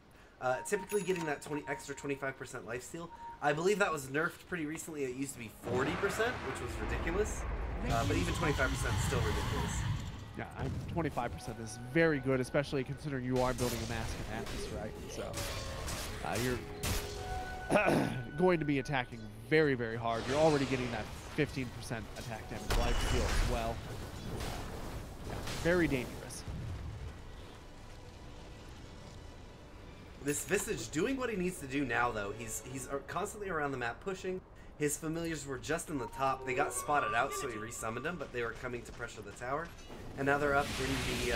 Typically getting that extra 25% lifesteal. I believe that was nerfed pretty recently. It used to be 40%, which was ridiculous. But even 25% is still ridiculous. Yeah, 25% is very good, especially considering you are building a mass Mantis, right? So you're going to be attacking very, very hard. You're already getting that 15% attack damage lifesteal as well. Yeah, very dangerous. This Visage doing what he needs to do now, though. He's constantly around the map pushing. His familiars were just in the top. They got spotted out, so he resummoned them, but they were coming to pressure the tower. And now they're up in the,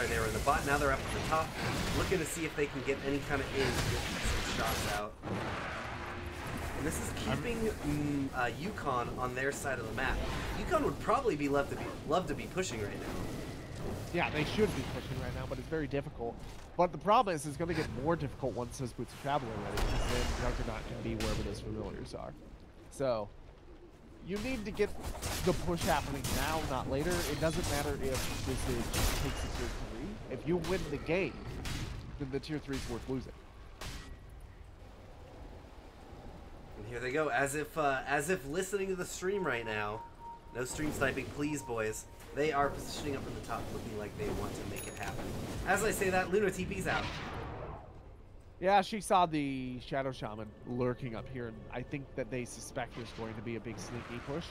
they were in the bot. Now they're up at the top, looking to see if they can get any kind of in, get some shots out. And this is keeping UConn on their side of the map. UConn would probably be love to be pushing right now. Yeah, they should be pushing right now, but it's very difficult. But the problem is it's going to get more difficult once those Boots of Travel are ready, because then Juggernaut can be wherever those familiars are. So, you need to get the push happening now, not later. It doesn't matter if this takes a tier 3. If you win the game, then the tier 3 is worth losing. And here they go, as if listening to the stream right now. No stream sniping, please, boys. They are positioning up in the top, looking like they want to make it happen. As I say that, Luna TP's out. Yeah, she saw the Shadow Shaman lurking up here, and I think that they suspect there's going to be a big sneaky push.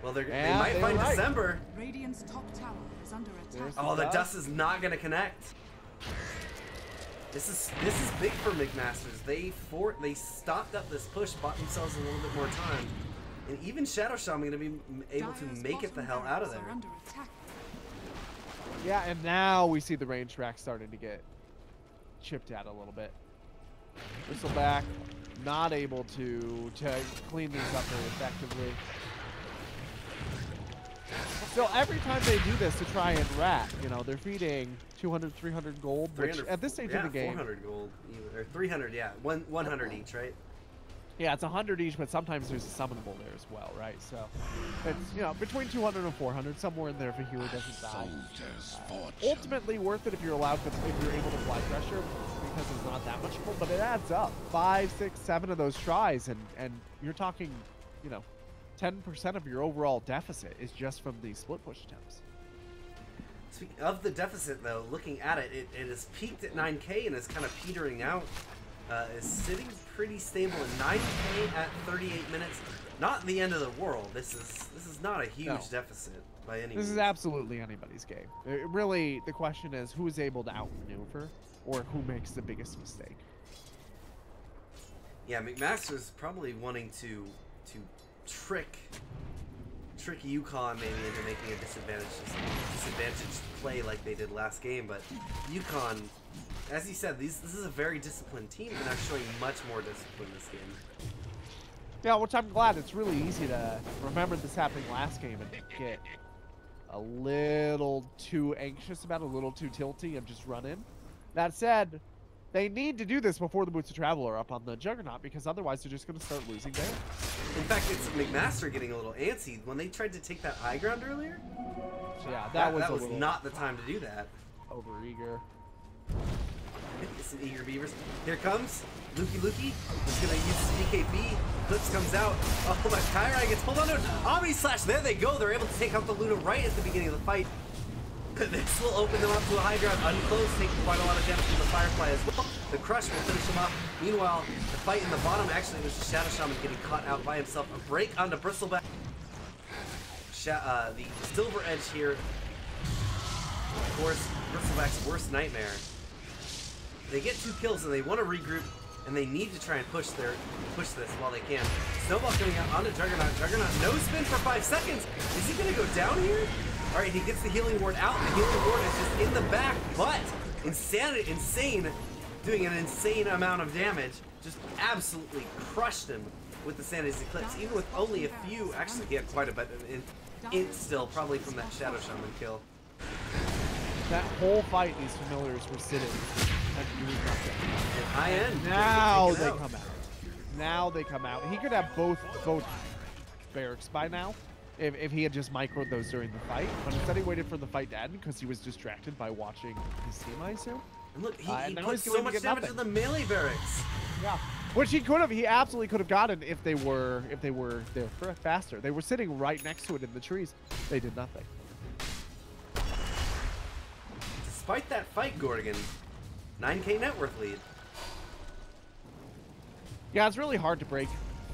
Well, they might find right. December. Radiant's top tower is under attack. Oh, the dust is not going to connect. This is big for McMasters. They stopped up this push, bought themselves a little bit more time. And even Shadow Shaman going to be able to make it the hell out of there. Yeah, and now we see the range rack starting to get chipped at a little bit. Bristleback not able to clean these up very effectively. So every time they do this to try and rack, you know, they're feeding 200, 300 gold, which at this stage of the game, 400 gold, or 300, yeah, 100 each, right? Yeah, it's 100 each, but sometimes there's a summonable there as well, right? So it's, you know, between 200 and 400, somewhere in there if a hero doesn't die. Ultimately worth it if you're allowed to, if you're able to fly pressure, because it's not that much gold, but it adds up. 5, 6, 7 of those tries, and you're talking, you know, 10% of your overall deficit is just from these split push attempts. Speaking of the deficit, though, looking at it, it has peaked at 9k and is kind of petering out. Is sitting pretty stable at 9k at 38 minutes. Not the end of the world. This is not a huge deficit by any means. This is absolutely anybody's game. Really, the question is who is able to outmaneuver or who makes the biggest mistake. Yeah, McMaster's probably wanting to trick UConn maybe into making a disadvantaged play like they did last game, but UConn, as you said, this is a very disciplined team, and they're showing much more discipline this game. Yeah, which I'm glad. It's really easy to remember this happening last game and get a little too anxious about it, a little too tilty, and just run in. That said, they need to do this before the Boots of Travel are up on the Juggernaut, because otherwise they're just going to start losing damage. In fact, it's McMaster getting a little antsy. When they tried to take that high ground earlier, yeah, that was not the time to do that. Overeager. Some eager beavers. Here comes Lukey. He's gonna use DKB. Clips comes out. Oh my! Kyra gets pulled onto it. Omni Slash. There they go. They're able to take out the Luna right at the beginning of the fight. This will open them up to a high ground. Unclosed, taking quite a lot of damage from the Firefly as well. The Crush will finish him off. Meanwhile, the fight in the bottom, actually, there's a Shadow Shaman getting caught out by himself. A break onto Bristleback. The Silver Edge here. Of course, Bristleback's worst nightmare. They get 2 kills and they want to regroup, and they need to try and push this while they can. Snowball coming out onto Juggernaut. Juggernaut no spin for 5 seconds. Is he going to go down here? All right, he gets the healing ward out. The healing ward is just in the back, but insane, doing an insane amount of damage. Just absolutely crushed him with the Sanity's Eclipse, even with only a few. Actually, he had quite a bit of int still, probably from that Shadow Shaman kill. That whole fight, these familiars were sitting and doing nothing. At high end. Now they come out. Now they come out. He could have both barracks by now if he had just microed those during the fight. But instead he waited for the fight to end because he was distracted by watching his team, I assume. And look, he put so much damage to the melee barracks. Yeah, which he could have. He absolutely could have gotten if they were there faster. They were sitting right next to it in the trees. They did nothing. Despite that fight, Gorgon, 9k net worth lead. Yeah, it's really hard to break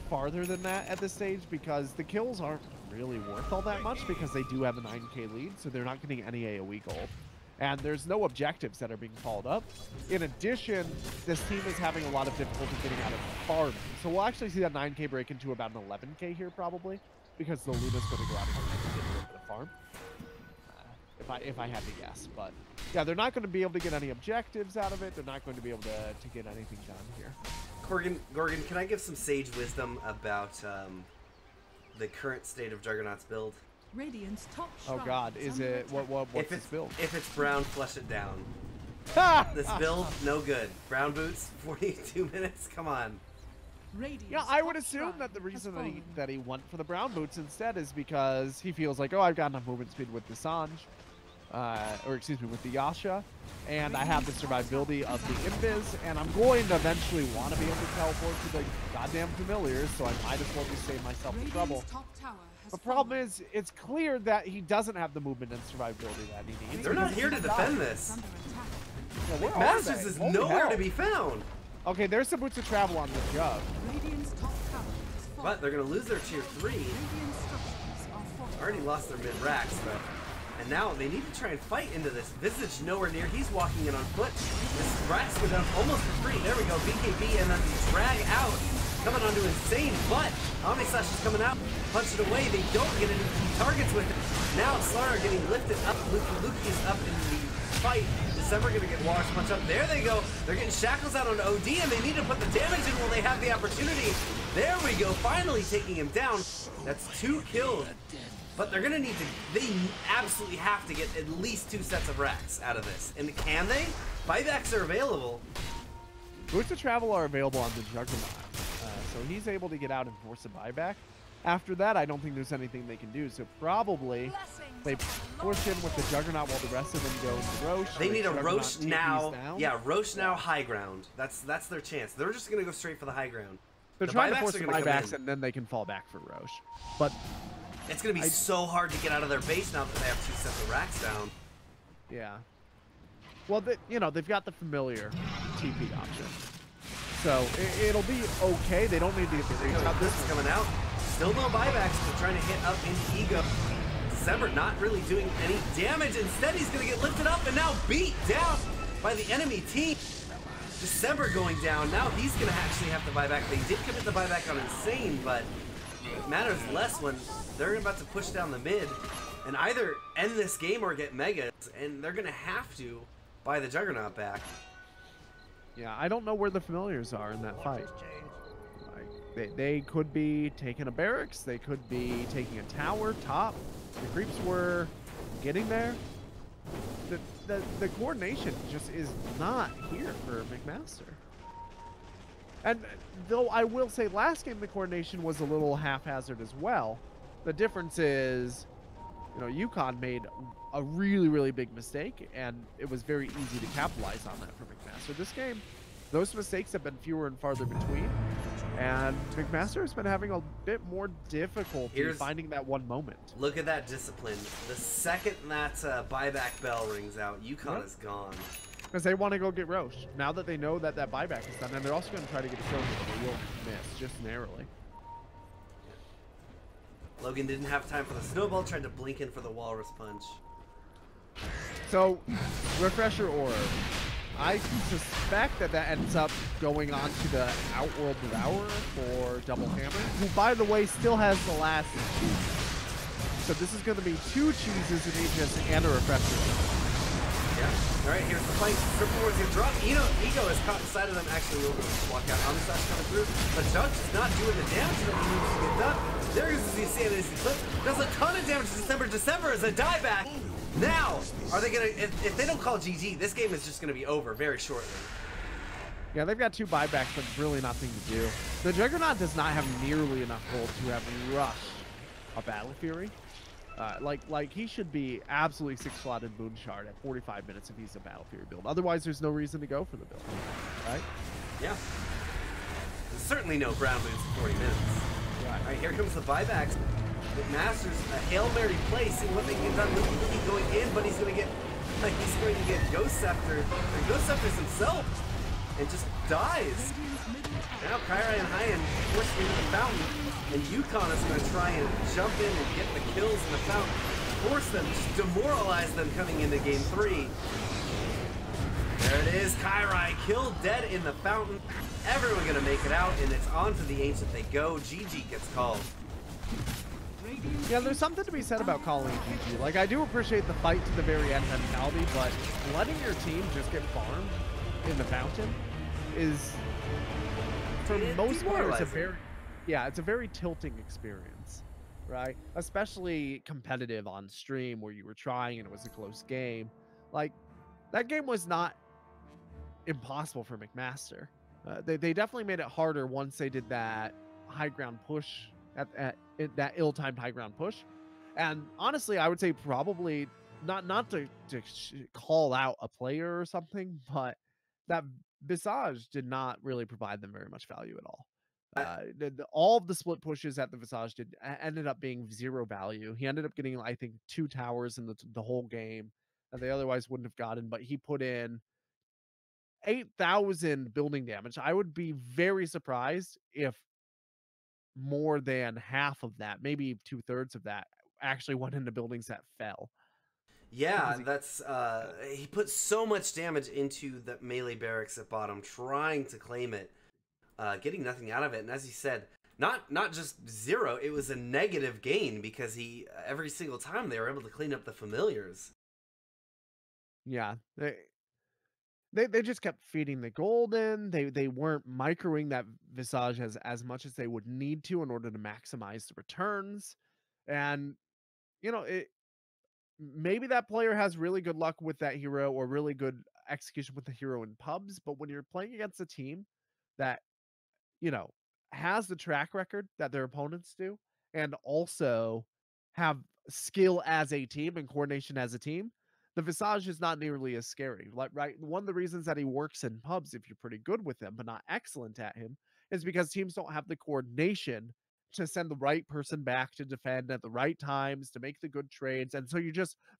farther than that at this stage because the kills aren't really worth all that much because they do have a 9k lead, so they're not getting any AoE gold. And there's no objectives that are being called up. In addition, this team is having a lot of difficulty getting out of farming. So we'll actually see that 9k break into about an 11k here probably because the Luna's going to go out and get a little bit of farm. If I had to guess, but yeah, they're not going to be able to get any objectives out of it. They're not going to be able to get anything done here. Gorgon, can I give some sage wisdom about the current state of Juggernaut's build? Radiant's top Oh God, is it what's this build? If it's brown, flush it down. This build, no good. Brown boots, 42 minutes. Come on. Yeah, I would assume that the reason that he went for the brown boots instead is because he feels like, oh, I've got enough movement speed with the Sanj, or excuse me, with the Yasha, and I have the survivability of the Invis, and I'm going to eventually want to be able to teleport to the goddamn familiars, so I might as well just save myself the trouble. The problem is, it's clear that he doesn't have the movement and survivability that he needs. They're not here to defend this. Yeah, where Masters is nowhere to be found. Okay, there's some boots of travel on the jug. But they're going to lose their tier 3. Already lost their mid-racks, but... And now they need to try and fight into this. Visage nowhere near. He's walking in on foot. This racks go down almost for free. There we go. BKB and then the drag out. Coming onto Insane, but Omnislash is coming out. Punch it away. They don't get any key targets with it. Now Slara getting lifted up. Luki is up in the fight. December gonna get Walrus Punch up. There they go. They're getting shackles out on OD, and they need to put the damage in while they have the opportunity. There we go. Finally taking him down. That's 2 kills. But they're gonna need to. They absolutely have to get at least 2 sets of racks out of this. And can they? Buybacks are available. Boots of travel are available on the Juggernaut, so he's able to get out and force a buyback. After that, I don't think there's anything they can do. So probably they push in with the Juggernaut while the rest of them go to Roche. They need a Roche now. Yeah, Roche now high ground. That's their chance. They're just gonna go straight for the high ground. They're trying to force the buybacks, and then they can fall back for Roche. But it's gonna be so hard to get out of their base now that they have 2 sets of racks down. Yeah. Well, you know, they've got the familiar TP option. So it'll be okay. They don't need to get the reach out. This is coming out. Still no buybacks. They're trying to hit up into Ego. December not really doing any damage. Instead, he's going to get lifted up and now beat down by the enemy team. December going down. Now he's going to actually have to buy back. They did commit the buyback on Insane, but it matters less when they're about to push down the mid and either end this game or get megas, and they're going to have to buy the Juggernaut back. Yeah, I don't know where the familiars are in that fight. They could be taking a barracks. They could be taking a tower top. The creeps were getting there. The coordination just is not here for McMaster. And though I will say last game the coordination was a little haphazard as well, the difference is, you know, UConn made a really, really big mistake, and it was very easy to capitalize on that for McMaster. This game, those mistakes have been fewer and farther between, and McMaster has been having a bit more difficulty finding that one moment. Look at that discipline. The second that buyback bell rings out, UConn is gone. Because they want to go get Roche. Now that they know that that buyback is done, and they're also going to try to get a kill, but they will miss, just narrowly. Logan didn't have time for the snowball, tried to blink in for the walrus punch. So, refresher orb. I suspect that that ends up going on to the Outworld Devourer for Double Hammer, who, by the way, still has the last cheese. So this is going to be 2 cheeses in Aegis and a refresher. Yeah. All right, here's the fight. Triple Wars gonna drop. Ego is caught inside of them. Actually, we'll walk out. Omnislash coming through. But Jug is not doing the damage that he needs to get done. There is the Insanity Eclipse. Does a ton of damage to December. December is a dieback. Now, are they gonna? If they don't call GG, this game is just gonna be over very shortly. Yeah, they've got 2 buybacks, but really nothing to do. The Juggernaut does not have nearly enough gold to have rushed a Battle Fury. Like he should be absolutely 6-slotted Moonshard at 45 minutes if he's a Battle Fury build. Otherwise, there's no reason to go for the build, right? Yeah. There's certainly no ground moves in 40 minutes. Right. All right, here comes the buybacks. McMaster's a Hail Mary play, seeing what they can get done. Luki going in, but he's going to get Ghost Scepter. And Ghost Scepter's himself, and just dies. Now Kyrie and Hyan forced into the fountain, and UConn is going to try and jump in and get the kills in the fountain, force them, just demoralize them coming into game 3. There it is, Kyrie killed dead in the fountain. Everyone going to make it out, and it's on to the Ancient they go. GG gets called. Yeah, there's something to be said about calling GG. Like, I do appreciate the fight to the very end mentality, but letting your team just get farmed in the fountain is, for most players, it's a very tilting experience. right? Especially competitive on stream where you were trying and it was a close game. Like, that game was not impossible for McMaster. They definitely made it harder once they did that high ground push at that ill-timed high ground push. And honestly, I would say probably not to call out a player or something, but that Visage did not really provide them very much value at all. All of the split pushes that the Visage did ended up being 0 value. He ended up getting, I think, 2 towers in the whole game that they otherwise wouldn't have gotten, but he put in 8,000 building damage. I would be very surprised if more than half of that, maybe 2/3 of that, actually went into buildings that fell. Yeah, that's he put so much damage into the melee barracks at bottom, trying to claim it, getting nothing out of it. And as you said, not just 0, it was a negative gain because he every single time they were able to clean up the familiars. Yeah, they just kept feeding the golden. They weren't microing that Visage as much as they would need to in order to maximize the returns. And it maybe that player has really good luck with that hero or really good execution with the hero in pubs, but when you're playing against a team that, you know, has the track record that their opponents do and also have skill as a team and coordination as a team, the Visage is not nearly as scary. Like, right, one of the reasons that he works in pubs, if you're pretty good with him but not excellent at him, is because teams don't have the coordination to send the right person back to defend at the right times to make the good trades. And so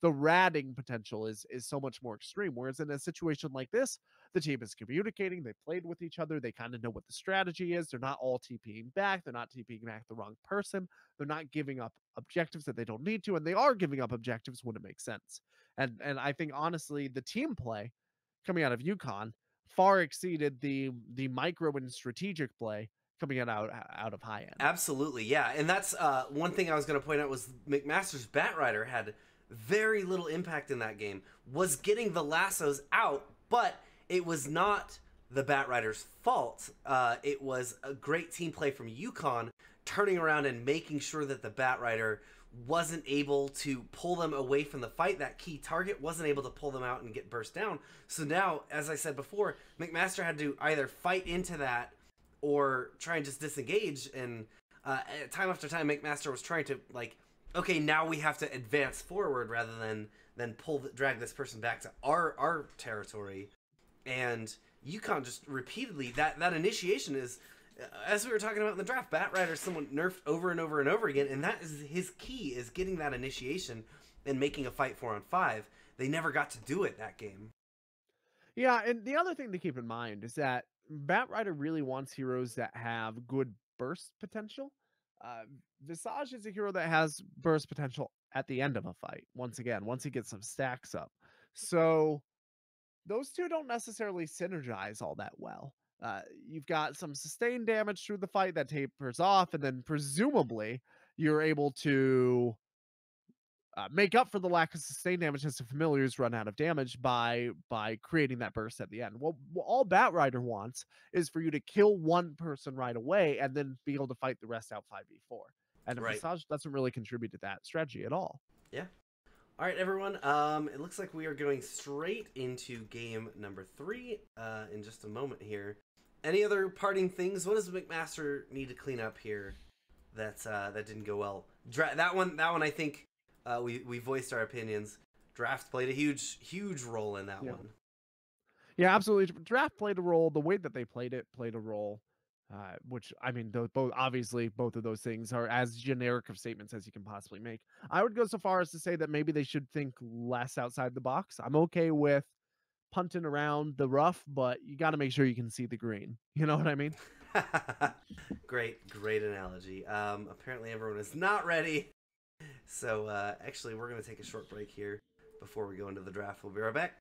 the ratting potential is so much more extreme. Whereas in a situation like this, the team is communicating, they played with each other, they kind of know what the strategy is. They're not all TPing back, they're not TPing back the wrong person, they're not giving up objectives that they don't need to, and they are giving up objectives when it makes sense. And I think honestly, the team play coming out of UConn far exceeded the micro and strategic play coming out of high end. Absolutely, yeah. And that's one thing I was going to point out was McMaster's Batrider had very little impact in that game, was getting the lassos out, but it was not the Batrider's fault. It was a great team play from UConn, turning around and making sure that the Batrider wasn't able to pull them away from the fight. That key target wasn't able to pull them out and get burst down. So now, as I said before, McMaster had to either fight into that or try and just disengage. And time after time, McMaster was trying to, like, okay, now we have to advance forward rather than drag this person back to our territory. And UConn just repeatedly, that initiation is, as we were talking about in the draft, Batrider is someone nerfed over and over and over again, and that is his key, is getting that initiation and making a fight 4-on-5. They never got to do it that game. Yeah, and the other thing to keep in mind is that Batrider really wants heroes that have good burst potential. Visage is a hero that has burst potential at the end of a fight, once again, once he gets some stacks up. So those two don't necessarily synergize all that well. You've got some sustained damage through the fight that tapers off, and then presumably you're able to make up for the lack of sustained damage as the familiars run out of damage by creating that burst at the end. What all Batrider wants is for you to kill one person right away and then be able to fight the rest out 5v4. And Right. Visage doesn't really contribute to that strategy at all. Yeah. All right, everyone. It looks like we are going straight into game number 3 in just a moment here. Any other parting things? What does McMaster need to clean up here that didn't go well? That one, I think we voiced our opinions. Draft played a huge role in that one. Yeah, absolutely. Draft played a role. The way that they played it played a role. Which, I mean, both of those things are as generic of statements as you can possibly make. I would go so far as to say that maybe they should think less outside the box. I'm okay with punting around the rough, but you got to make sure you can see the green. You know what I mean? Great analogy. Apparently everyone is not ready. So actually, we're going to take a short break here before we go into the draft. We'll be right back.